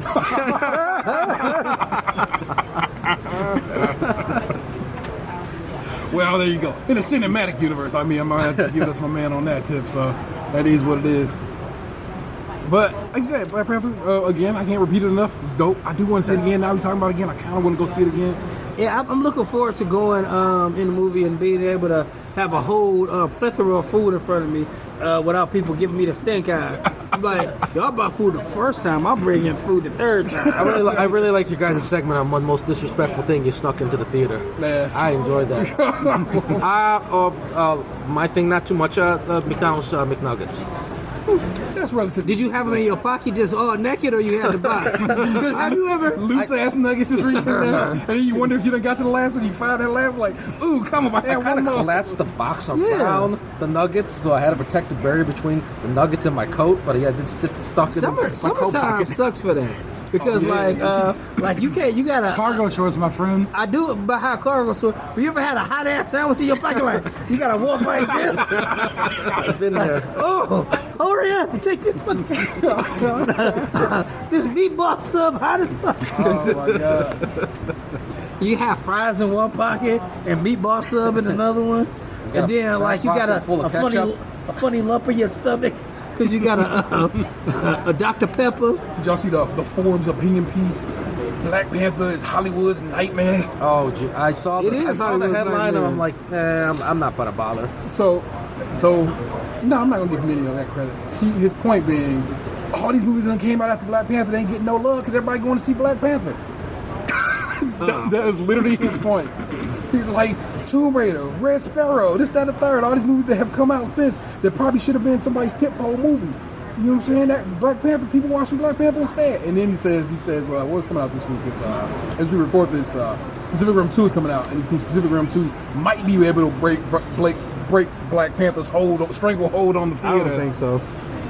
Speaker 3: Well, there you go. In the cinematic universe, I mean, I'm gonna have to give it to my man on that tip. So that is what it is. But like I said, Black Panther, again, I can't repeat it enough. It's dope. I do want to see it again. Now we're talking about it again. I kind of want to go see it again.
Speaker 1: Yeah, I'm looking forward to going in the movie and being able to have a whole plethora of food in front of me without people giving me the stink eye. I'm like, y'all bought food the first time, I'll bring in food the third time.
Speaker 4: I really liked your guys' segment on one most disrespectful thing you snuck into the theater.
Speaker 3: Yeah.
Speaker 4: I enjoyed that. My thing, not too much. McDonald's McNuggets.
Speaker 3: That's relative.
Speaker 1: Did you have them in your pocket just all naked, or you had the box? 'Cause have you ever
Speaker 3: Loose ass nuggets is reaching down, and then you wonder if you done got to the last one. You find that last, like, ooh, come on, I
Speaker 4: I
Speaker 3: had
Speaker 4: kind
Speaker 3: one
Speaker 4: of
Speaker 3: more.
Speaker 4: collapsed the box around the nuggets, so I had a protective barrier between the nuggets and my coat. But yeah, I did stuck it in my coat
Speaker 1: Summertime
Speaker 4: pocket.
Speaker 1: sucks for that because like you can't. You gotta
Speaker 5: Cargo shorts, my friend.
Speaker 1: I do it behind cargo store. But you ever had a hot ass sandwich in your pocket? Like you gotta walk like this.
Speaker 4: I've been there.
Speaker 1: Oh, hurry up! Take this fucking this meatball sub hot as fuck.
Speaker 3: Oh my god.
Speaker 1: You have fries in one pocket and meatball sub in another one, and then like you got
Speaker 4: full of ketchup.
Speaker 1: a funny lump in your stomach because you got a Dr. Pepper.
Speaker 3: Did y'all see the Forbes opinion piece? Black Panther is Hollywood's nightmare.
Speaker 4: Oh, gee, I saw the
Speaker 3: Hollywood's
Speaker 4: headline and
Speaker 3: nightmare.
Speaker 4: I'm like, I'm not gonna bother.
Speaker 3: So, though, no, I'm not gonna give him any of that credit. His point being, all these movies that came out after Black Panther, they ain't getting no love because everybody going to see Black Panther. That was literally his point. He's like, Tomb Raider, Red Sparrow, this, that, and the third. All these movies that have come out since that probably should have been somebody's tentpole movie. You know what I'm saying? That Black Panther, people watching Black Panther instead. And then he says, well, what's coming out this week is, as we record this, Pacific Rim 2 is coming out, and he thinks Pacific Rim 2 might be able to break Black Panther's stranglehold on the
Speaker 4: I
Speaker 3: theater.
Speaker 4: don't think so.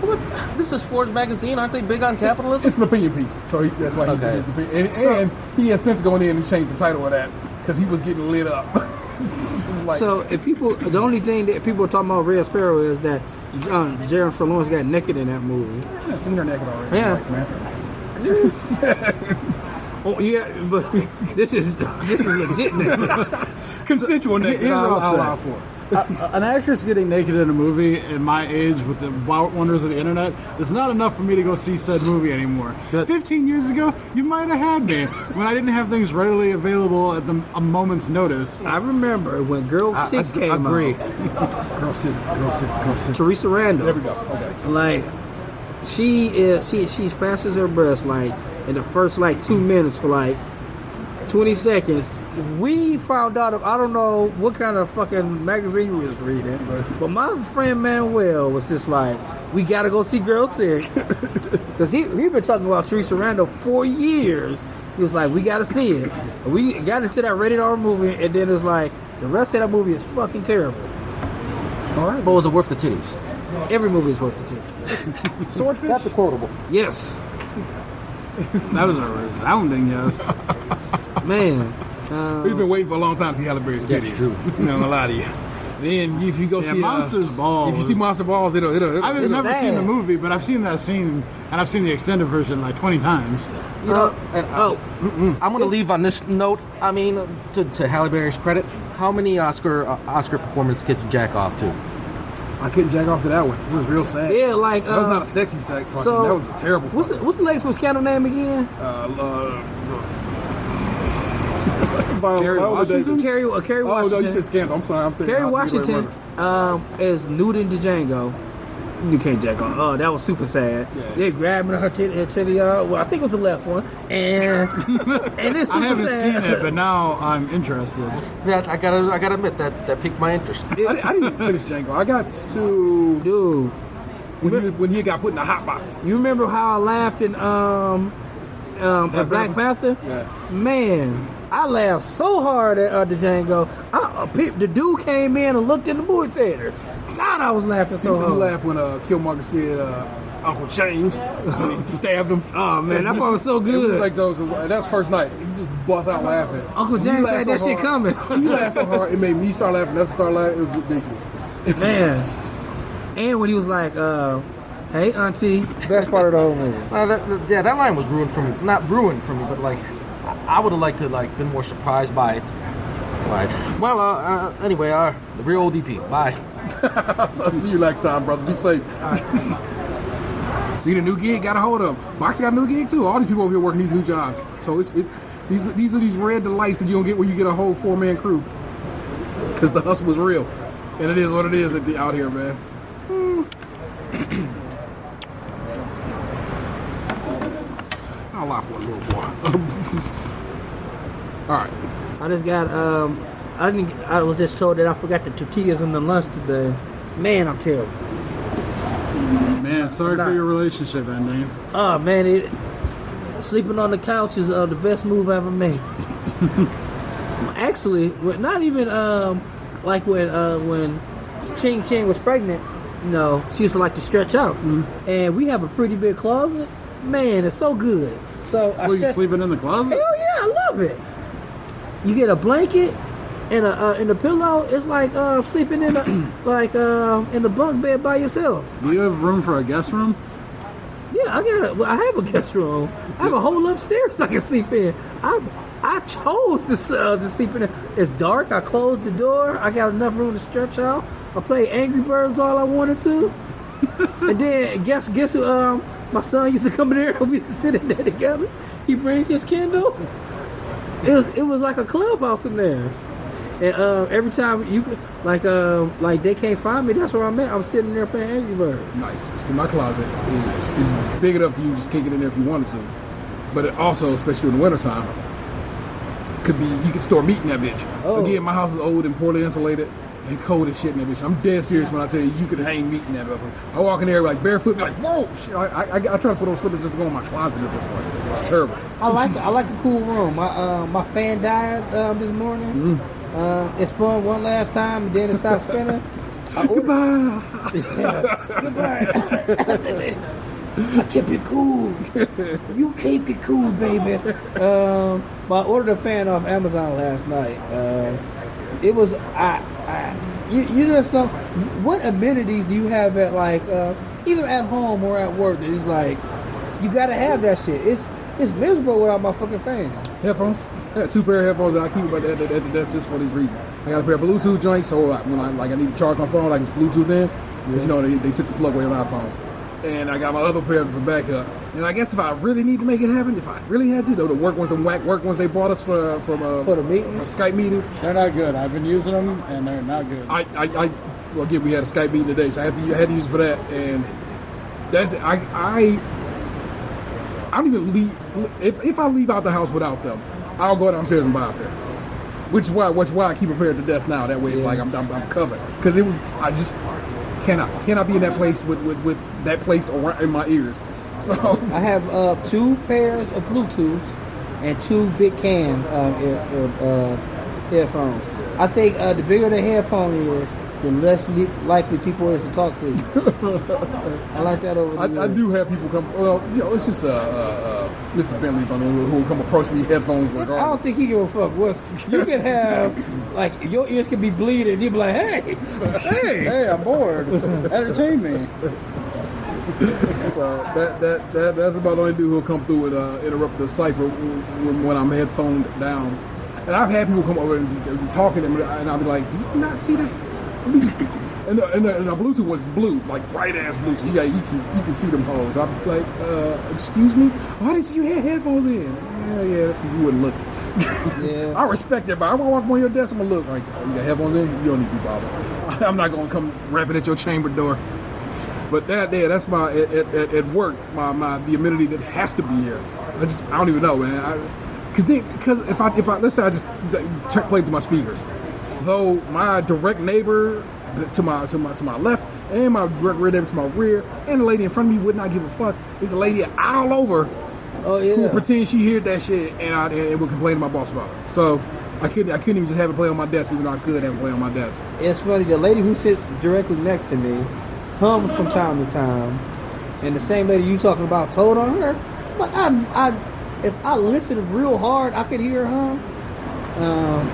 Speaker 4: What? This is Forbes magazine. Aren't they big on capitalism?
Speaker 3: It's an opinion piece, so that's why he did his opinion. And he has since gone in and changed the title of that because he was getting lit up. Like,
Speaker 1: So if people, the only thing that people are talking about Red Sparrow is that Jennifer Lawrence got naked in that movie.
Speaker 3: I've seen her naked already.
Speaker 1: Yeah.
Speaker 3: Like, man.
Speaker 1: Oh yeah, but this is legit naked.
Speaker 3: Consensual naked.
Speaker 5: Here's what
Speaker 3: I'll
Speaker 5: I'll
Speaker 3: say.
Speaker 5: allow for. An actress getting naked in a movie at my age with the wonders of the internet is not enough for me to go see said movie anymore.
Speaker 4: Good.
Speaker 5: 15 years ago, you might have had me when I didn't have things readily available at a moment's notice.
Speaker 1: I remember when Girl 6 came
Speaker 4: agree.
Speaker 1: out.
Speaker 3: Girl 6.
Speaker 1: Teresa Randall.
Speaker 3: There we go. Okay.
Speaker 1: Like she flashes her breast like in the first like 2 minutes for like 20 seconds. We found out I don't know what kind of fucking magazine we was reading, but my friend Manuel was just like, we gotta go see Girl 6 because he been talking about Teresa Randall for years. He was like, we gotta see it. And we got into that rated R movie, and then it's like the rest of that movie is fucking terrible.
Speaker 3: All right.
Speaker 4: But was it worth the titties?
Speaker 1: Every movie is worth the ticket.
Speaker 3: Swordfish?
Speaker 4: That's the quotable.
Speaker 1: Yes,
Speaker 5: That was a resounding yes.
Speaker 1: man.
Speaker 3: We've been waiting for a long time to see Halle Berry's titties.
Speaker 4: That's true.
Speaker 3: I'm not gonna lie to you. Then if you go
Speaker 5: Yeah,
Speaker 3: see
Speaker 5: Monsters Ball.
Speaker 3: if you see Monster Balls, it'll
Speaker 5: I've
Speaker 1: It's
Speaker 5: never
Speaker 1: sad.
Speaker 5: seen the movie, but I've seen that scene, and I've seen the extended version like 20 times.
Speaker 4: You know, and I'm going to leave on this note. I mean, to Halle Berry's credit, how many Oscar performances could you jack off to?
Speaker 3: I couldn't jack off to that one. It was real sad.
Speaker 1: Yeah, like
Speaker 3: That was not a sexy sex. Fucking,
Speaker 1: so
Speaker 3: that was a terrible.
Speaker 1: What's the lady from Scandal name again?
Speaker 5: Kerry Washington?
Speaker 1: Carrie
Speaker 3: Oh no,
Speaker 1: Washington.
Speaker 3: you said Scandal. I'm sorry. I'm thinking.
Speaker 1: Kerry
Speaker 3: I
Speaker 1: Washington is nude in Django. You can't jack on. Oh, that was super sad.
Speaker 3: Yeah.
Speaker 1: They're grabbing her titty. Well, I think it was the left one, and it's
Speaker 5: I
Speaker 1: super
Speaker 5: haven't
Speaker 1: sad.
Speaker 5: seen it, but now I'm interested.
Speaker 4: That I gotta admit that piqued my interest.
Speaker 3: I didn't even finish Django. I got to
Speaker 1: Dude,
Speaker 3: when he got put in the hot box.
Speaker 1: you remember how I laughed in at Black Panther?
Speaker 3: Yeah.
Speaker 1: Man, I laughed so hard at the Django. The dude came in and looked in the movie theater. God, I was laughing so
Speaker 3: He
Speaker 1: hard.
Speaker 3: laughed when Killmonger said Uncle James when he stabbed him.
Speaker 1: Oh man, that part was so
Speaker 3: It was
Speaker 1: good.
Speaker 3: like that was first night. He just bust out laughing.
Speaker 1: Uncle
Speaker 3: He
Speaker 1: James
Speaker 3: laughed
Speaker 1: had that
Speaker 3: so
Speaker 1: shit
Speaker 3: hard.
Speaker 1: coming.
Speaker 3: He laughed so hard it made me start laughing. That's start laughing. It was ridiculous.
Speaker 1: Man. And when he was like, hey auntie, best part of the whole movie.
Speaker 4: That line was ruined for me. Not ruined for me, but like I would have liked to been more surprised by it. Right. Well, anyway, the real ODP. Bye.
Speaker 3: So I'll see you next time, brother. Be safe. See the new gig, got a hold of them. Box got a new gig too. All these people over here working these new jobs. So these are these rare delights that you don't get when you get a whole 4-man crew. Because the hustle was real. And it is what it is out here, man. I'll lie for a little while. All right.
Speaker 1: I just got I was just told that I forgot the tortillas in the lunch today. Man, I'm terrible.
Speaker 5: Man, sorry for your relationship ending.
Speaker 1: Oh man, sleeping on the couch is the best move I ever made. Actually, not even like when Ching Ching was pregnant. No, she used to like to stretch out, and we have a pretty big closet. Man, it's so good. So
Speaker 5: Were you sleeping in the closet?
Speaker 1: Hell yeah, I love it. You get a blanket and a pillow. It's like sleeping in in the bunk bed by yourself.
Speaker 5: Do you have room for a guest room?
Speaker 1: Yeah, I have a guest room. I have a whole upstairs I can sleep in. I chose to sleep in it. It's dark. I closed the door. I got enough room to stretch out. I played Angry Birds all I wanted to. And then guess who? My son used to come in there. We used to sit in there together. He brings his Kindle. It was like a clubhouse in there. And every time you could, like they can't find me, that's where I'm at. I'm sitting there playing Angry Birds.
Speaker 3: Nice. See, my closet is big enough that you can just kick it in there if you wanted to. But it also, especially in the wintertime, could be you could store meat in that bitch.
Speaker 1: Oh.
Speaker 3: Again, my house is old and poorly insulated and cold as shit in that bitch. I'm dead serious when I tell you could hang meat in that bitch. I walk in there like barefoot, be like, whoa! Shit. I try to put on slippers just to go in my closet at this point. It's terrible.
Speaker 1: I like the cool room. My fan died this morning. It spun one last time and then it stopped spinning.
Speaker 3: Goodbye.
Speaker 1: Goodbye. I kept it cool. You keep it cool, baby. But I ordered a fan off Amazon last night. It was you just know what amenities do you have at like either at home or at work? It's like you gotta have that shit. It's miserable without my fucking fan.
Speaker 3: Headphones. I got 2 pair of headphones that I keep at the desk just for this reason. I got a pair of Bluetooth joints, so when I need to charge my phone, like it's Bluetooth in, because they took the plug away on iPhones. And I got my other pair for backup. And I guess if I really need to make it happen, if I really had to, the work ones they bought us for
Speaker 1: the meetings,
Speaker 3: for Skype meetings.
Speaker 5: They're not good. I've been using them, and they're not good.
Speaker 3: Well, again, we had a Skype meeting today, so I had to use it for that. And that's it. I don't even leave. If I leave out the house without them, I'll go downstairs and buy a pair. Which is why I keep a pair at the desk now. That way, it's like I'm covered. Because I just cannot be in that place with that place around in my ears. So
Speaker 1: I have 2 pairs of Bluetooths and 2 big can headphones. I think the bigger the headphone is, the less likely people is to talk to you. I like that over the years.
Speaker 3: I do have people come. Well, it's just Mr. Bentley's on who will come approach me headphones regardless.
Speaker 1: I don't think he give a fuck. You can have like your ears can be bleeding. And you be like, hey,
Speaker 5: I'm bored. Entertain me.
Speaker 3: So that's about the only dude who'll come through and interrupt the cipher when I'm headphoned down. And I've had people come over and be talking to me, and I'll be like, "Do you not see that?" And the Bluetooth was blue, like bright ass blue. So you can see them hoes. I'm like, "Excuse me? Oh, I didn't see you had headphones in." Yeah, that's because you wasn't looking. Yeah. I respect that, but I walk up on your desk, I'm gonna look like, "Oh, you got headphones in? You don't need to be bothered." I'm not gonna come rapping at your chamber door. But that's my at work, the amenity that has to be here. I don't even know, man. Because if I let's say I just play through my speakers, though my direct neighbor to my left and my direct neighbor to my rear and the lady in front of me would not give a fuck. It's a lady all over who would pretend she heard that shit and would complain to my boss about it. So I couldn't even just have it play on my desk, even though I could have it play on my desk.
Speaker 1: It's funny, the lady who sits directly next to me hums from time to time, and the same lady you talking about told on her. But if I listened real hard, I could hear her hum.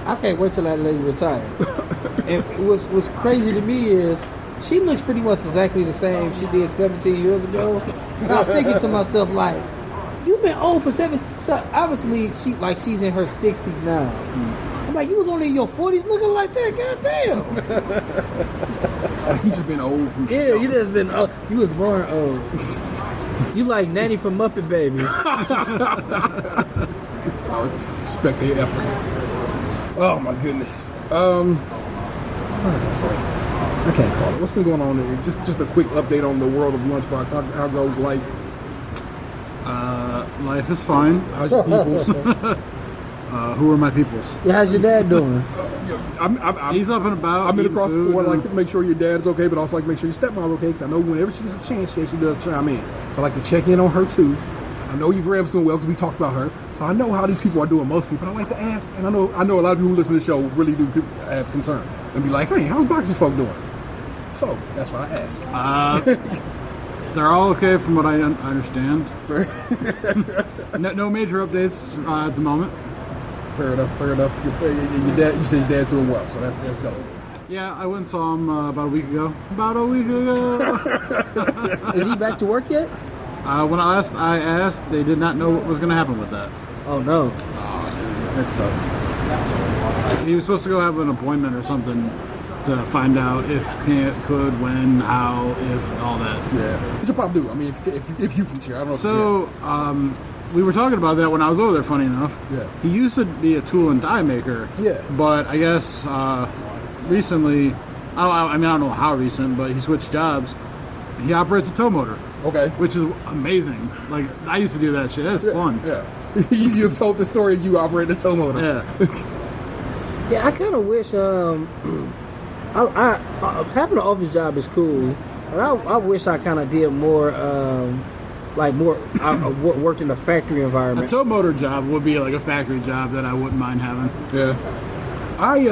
Speaker 1: I can't wait till that lady retire. And what's crazy to me is she looks pretty much exactly the same she did 17 years ago. And I was thinking to myself, like, you've been old for 7. So obviously she's in her 60s now. I'm like, you was only in your 40s looking like that. Goddamn.
Speaker 3: Like you just been old from the
Speaker 1: Yeah,
Speaker 3: show.
Speaker 1: you just been. You was born old. You like Nanny from Muppet Babies.
Speaker 3: I respect their efforts. Oh my goodness. What did I say? I can't call it. What's been going on there? Just a quick update on the world of Lunchbox. How goes life?
Speaker 5: Life is fine.
Speaker 3: How's your peoples?
Speaker 5: Who are my peoples?
Speaker 1: Yeah, how's your dad doing?
Speaker 5: He's up and about.
Speaker 3: I'm in
Speaker 5: eating
Speaker 3: across the
Speaker 5: food,
Speaker 3: board. I like to make sure your dad's okay, but also like to make sure your stepmom's okay, because I know whenever she gets a chance, she does chime in. So I like to check in on her too. I know your Gram's doing well because we talked about her. So I know how these people are doing mostly, but I like to ask, and I know a lot of people who listen to the show really do have concern and be like, hey, how's Boxing folk doing? So that's why I ask.
Speaker 5: They're all okay from what I understand. No major updates at the moment.
Speaker 3: Fair enough. Your dad, you said your dad's doing well, so that's dope.
Speaker 5: Yeah, I went and saw him about a week ago.
Speaker 1: Is he back to work yet?
Speaker 5: When I asked, they did not know what was going to happen with that.
Speaker 1: Oh no.
Speaker 3: Oh, dude, that sucks.
Speaker 5: He was supposed to go have an appointment or something to find out if could, when, how, if, all that.
Speaker 3: Yeah, you should probably do. I mean, if you can share, I don't know.
Speaker 5: So, we were talking about that when I was over there, funny enough.
Speaker 3: Yeah.
Speaker 5: He used to be a tool and die maker.
Speaker 3: Yeah.
Speaker 5: But I guess recently, I don't know how recent, but he switched jobs. He operates a tow motor.
Speaker 3: Okay.
Speaker 5: Which is amazing. Like, I used to do that shit. That's fun.
Speaker 3: Yeah. You've told the story of you operating a tow motor.
Speaker 5: Yeah.
Speaker 1: Yeah, I kind of wish. I having an office job is cool, but I wish I kind of did more. I worked in a factory
Speaker 5: A
Speaker 1: environment.
Speaker 5: tow motor job would be like a factory job that I wouldn't mind having.
Speaker 3: Yeah. I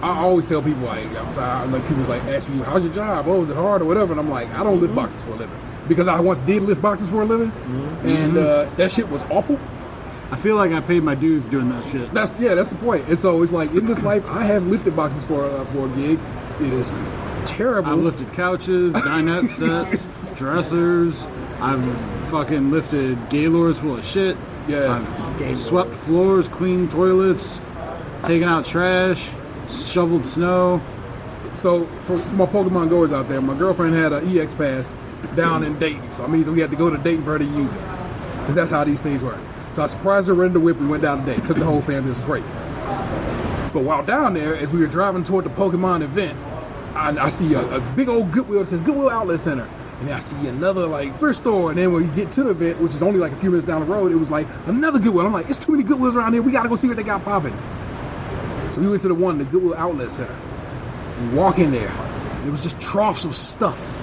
Speaker 3: always tell people like people like ask me, how's your job? Oh, is it hard or whatever? And I'm like, I don't lift boxes for a living because I once did lift boxes for a living, and that shit was awful.
Speaker 5: I feel like I paid my dues doing that shit.
Speaker 3: That's the point. And so it's like in this life, I have lifted boxes for a gig. It is terrible.
Speaker 5: I've lifted couches, dinette sets, dressers. I've fucking lifted gaylords full of shit.
Speaker 3: Yeah.
Speaker 5: I've swept floors, cleaned toilets, taken out trash, shoveled snow.
Speaker 3: So for my Pokemon goers out there, my girlfriend had an EX pass down in Dayton. So it means we had to go to Dayton for her to use it. Because that's how these things work. So I surprised her, rented the whip, we went down to Dayton. Took the whole family, it was free. But while down there, as we were driving toward the Pokemon event, I see a big old Goodwill that says Goodwill Outlet Center. And then I see another like thrift store. And then when we get to the event, which is only like a few minutes down the road, it was like another Goodwill. I'm like, it's too many Goodwills around here. We got to go see what they got popping. So we went to the Goodwill Outlet Center. We walk in there. And it was just troughs of stuff.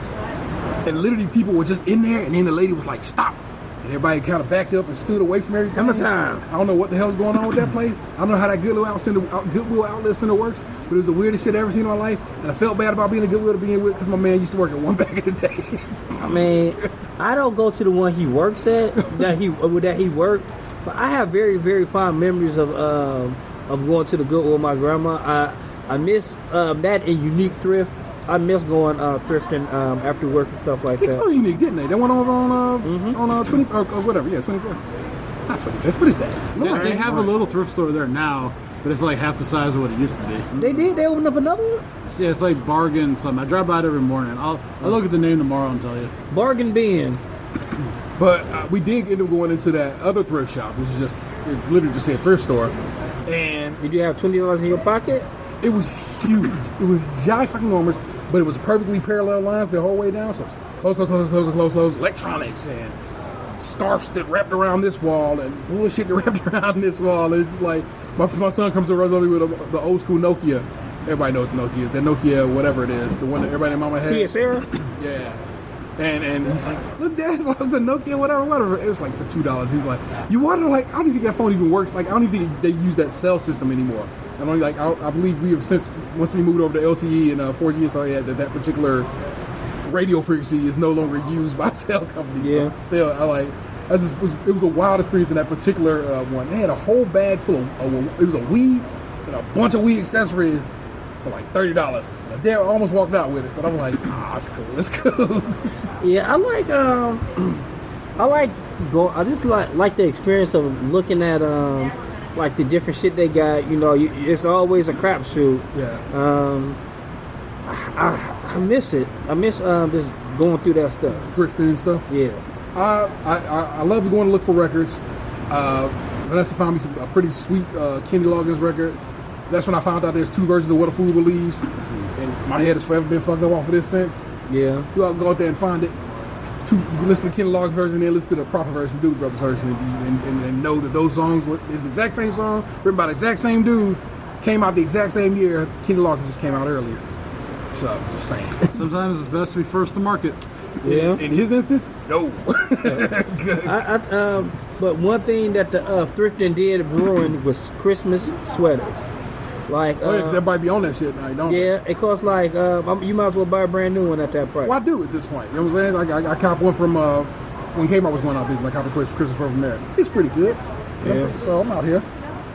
Speaker 3: And literally people were just in there. And then the lady was like, stop. And everybody kind of backed up and stood away from everything.
Speaker 1: How much time?
Speaker 3: I don't know what the hell's going on with that place. I don't know how that Goodwill Outlet Center works, but it was the weirdest shit I've ever seen in my life. And I felt bad about being a Goodwill to begin with because my man used to work at one back in the day.
Speaker 1: I mean, I don't go to the one he works at that he worked, but I have very, very fond memories of going to the Goodwill with my grandma. I miss that and Unique Thrift. I miss going thrifting after work and stuff like
Speaker 3: It
Speaker 1: that.
Speaker 3: was unique, didn't they? They went over on 20 or whatever, yeah, 25th. Not 25th. What is that?
Speaker 5: They have a little thrift store there now, but it's like half the size of what it used to be.
Speaker 1: They did? They opened up another one?
Speaker 5: Yeah, it's like bargain something. I drive by it every morning. I'll look at the name tomorrow and tell you.
Speaker 1: Bargain Bin.
Speaker 3: But we did end up going into that other thrift shop, which is it literally just said thrift store, and
Speaker 1: Did you have $20 in your pocket?
Speaker 3: it was huge. It was giant fucking enormous, but it was perfectly parallel lines the whole way down. So it's close, electronics and scarves that wrapped around this wall and bullshit that wrapped around this wall. And it's just like, my son comes over with the old school Nokia. Everybody knows what the Nokia is. The Nokia, whatever it is, the one that everybody in mama had.
Speaker 1: See it, Sarah?
Speaker 3: Yeah. And he's like, look, Dad, it's like the Nokia, whatever. It was like for $2. He was like, you wonder, like, I don't even think that phone even works. Like, I don't even think they use that cell system anymore. And only like, I believe we have since, once we moved over to LTE and 4G and stuff like that particular radio frequency is no longer used by cell companies.
Speaker 1: Yeah.
Speaker 3: But still, it was a wild experience in that particular one. They had a whole bag full of, it was a weed and a bunch of weed accessories for like $30. My dad almost walked out with it, but I'm like, it's cool.
Speaker 1: Yeah, I just like the experience of looking at like the different shit they got. You know, it's always a crapshoot.
Speaker 3: Yeah.
Speaker 1: I miss it. I miss just going through that stuff.
Speaker 3: Thrifting and stuff.
Speaker 1: Yeah.
Speaker 3: I love going to look for records. Vanessa found me a pretty sweet Kenny Loggins record. That's when I found out there's 2 versions of What a Fool Believes, and my head has forever been fucked up off of this since.
Speaker 1: Yeah.
Speaker 3: You all go out there and find it. You listen to Kenny Loggins' version, then listen to the proper version, Doobie Brothers version, and know that those songs is the exact same song, written by the exact same dudes, came out the exact same year. Kenny Loggins just came out earlier. So, just saying.
Speaker 5: Sometimes it's best to be first to market.
Speaker 1: Yeah.
Speaker 3: In his instance, no.
Speaker 1: But one thing that the thrifting did ruin was Christmas sweaters. Like,
Speaker 3: Oh, yeah, because everybody be on that shit now, don't they?
Speaker 1: yeah, it costs like you might as well buy a brand new one at that price.
Speaker 3: Well, I do at this point. You know what I'm saying? I cop one from when Kmart was going out of business. I copped a Christmas from there. It's pretty good. You know?
Speaker 1: Yeah.
Speaker 3: So I'm out here,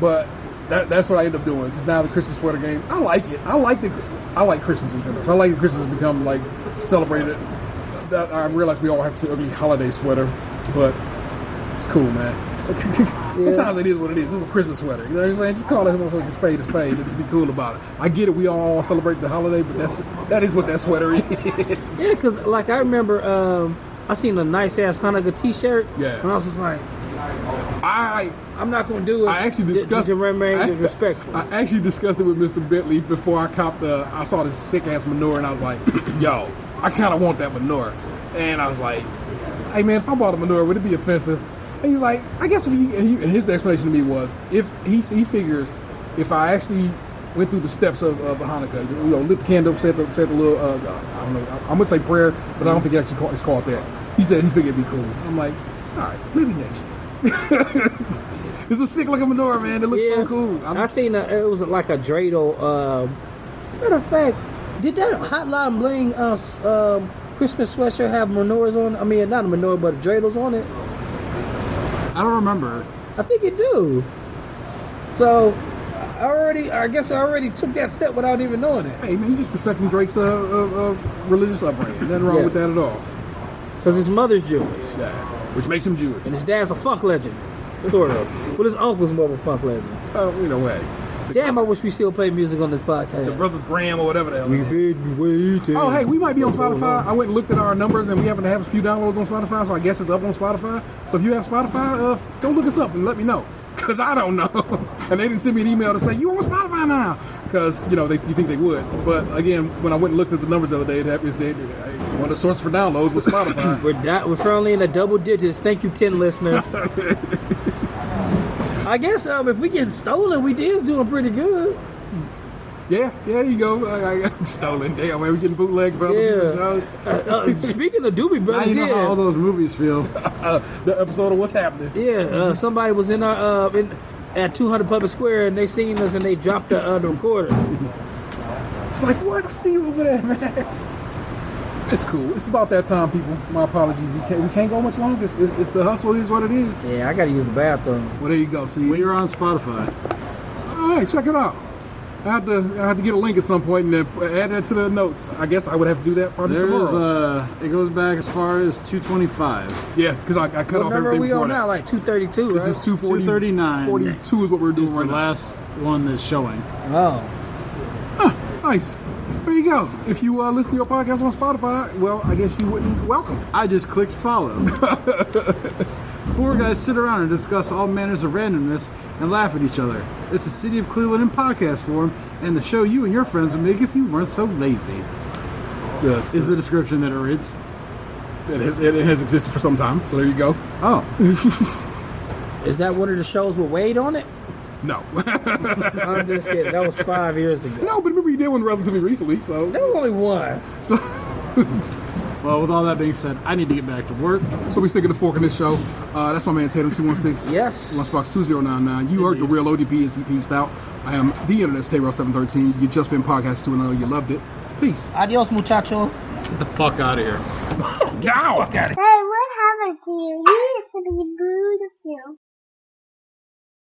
Speaker 3: but that's what I end up doing because now the Christmas sweater game. I like it. I like Christmas in general. I like Christmas has become like celebrated. That I realize we all have to ugly holiday sweater, but it's cool, man. Sometimes it is what it is. This is a Christmas sweater. You know what I'm saying? Just call that motherfucking spade a spade and just be cool about it. I get it. We all celebrate the holiday, but that is what that sweater is.
Speaker 1: Yeah, because like I remember I seen a nice ass Hanukkah T-shirt.
Speaker 3: Yeah.
Speaker 1: And I was just like, I'm not gonna do it.
Speaker 3: I actually discussed.
Speaker 1: to remain disrespectful.
Speaker 3: I actually discussed it with Mr. Bentley before I copped I saw this sick ass menorah and I was like, yo, I kind of want that menorah. And I was like, hey man, if I bought a menorah, would it be offensive? And he's like, I guess if and his explanation to me was, if he figures if I actually went through the steps of Hanukkah, you know, lit the candle, said the little, I don't know, I'm gonna say prayer, but I don't think it's called that. He said he figured it'd be cool. I'm like, all right, maybe next year. It's a sick looking menorah, man. It looks so cool.
Speaker 1: I seen it was like a dreidel. Matter of fact, did that Hotline Bling Christmas sweatshirt have menorahs on? I mean, not a menorah, but dreidels on it.
Speaker 5: I don't remember.
Speaker 1: I think it do. So I guess I already took that step without even knowing it.
Speaker 3: Hey man, you just respecting Drake's religious upbringing. Nothing wrong with that at all.
Speaker 1: Because his mother's Jewish.
Speaker 3: Yeah, which makes him Jewish.
Speaker 1: And his dad's a funk legend. Sort of. But his uncle's more of a funk legend.
Speaker 3: Oh, either way.
Speaker 1: Damn, I wish we still play music on this podcast.
Speaker 3: The Brothers Graham or whatever the hell.
Speaker 1: We've been waiting.
Speaker 3: Oh, hey, we might be on
Speaker 1: for so
Speaker 3: Spotify.
Speaker 1: long.
Speaker 3: I went and looked at our numbers, and we happen to have a few downloads on Spotify, so I guess it's up on Spotify. So if you have Spotify, go look us up and let me know, because I don't know. And they didn't send me an email to say, you on Spotify now? Because, you know, you think they would. But, again, when I went and looked at the numbers the other day, it said one of the sources for downloads was Spotify.
Speaker 1: We're firmly in the double digits. Thank you, 10 listeners. I guess if we get stolen, we is doing pretty good.
Speaker 3: Yeah, there you go. I got stolen. Damn, man, we getting bootleg for other shows.
Speaker 1: Speaking of Doobie
Speaker 5: Now
Speaker 1: Brothers,
Speaker 5: you know how all those movies feel.
Speaker 3: The episode of What's Happening.
Speaker 1: Yeah, somebody was in our at 200 Public Square, and they seen us, and they dropped the recorder.
Speaker 3: It's like, what? I see you over there, man. It's cool. It's about that time, people. My apologies. We can't go much longer. It's the hustle is what it is.
Speaker 1: Yeah, I gotta use the bathroom.
Speaker 3: Well, there you go. See,
Speaker 5: We're on Spotify.
Speaker 3: all right, check it out. I have to get a link at some point and then add that to the notes. I guess I would have to do that probably tomorrow.
Speaker 5: It goes back as far as 225.
Speaker 3: Yeah, because I cut off
Speaker 1: What number
Speaker 3: everything
Speaker 1: are we
Speaker 3: before
Speaker 1: on
Speaker 3: that.
Speaker 1: now? Like 232,
Speaker 3: This
Speaker 1: right?
Speaker 3: is 240.
Speaker 5: 239.
Speaker 3: 42 is what we're doing
Speaker 5: It's
Speaker 3: right
Speaker 5: the
Speaker 3: now.
Speaker 5: last one that's showing.
Speaker 1: Oh.
Speaker 3: Nice. There you go. If you listen to your podcast on Spotify, well, I guess you wouldn't. Welcome.
Speaker 5: I just clicked follow. Four guys sit around and discuss all manners of randomness and laugh at each other. It's the City of Cleveland in podcast form, and the show you and your friends would make if you weren't so lazy. Is the description that it reads.
Speaker 3: It has existed for some time, so there you go.
Speaker 5: Oh.
Speaker 1: Is that one of the shows with Wade on it?
Speaker 3: No.
Speaker 1: I'm just kidding. That was 5 years ago.
Speaker 3: No, but remember you did one relatively recently, so.
Speaker 1: That was only one.
Speaker 3: So,
Speaker 5: Well, with all that being said, I need to get back to work.
Speaker 3: so we sticking the fork in this show. That's my man Tatum 216.
Speaker 1: Yes.
Speaker 3: Lunchbox 2099. You heard the real ODP as he peaced out. I am the internet's Taylor 713. You just been podcast 2 and 0. You loved it. Peace.
Speaker 1: Adios, muchacho.
Speaker 5: Get the fuck out of here.
Speaker 3: Yow!
Speaker 6: Hey, what happened to you? You used to be beautiful.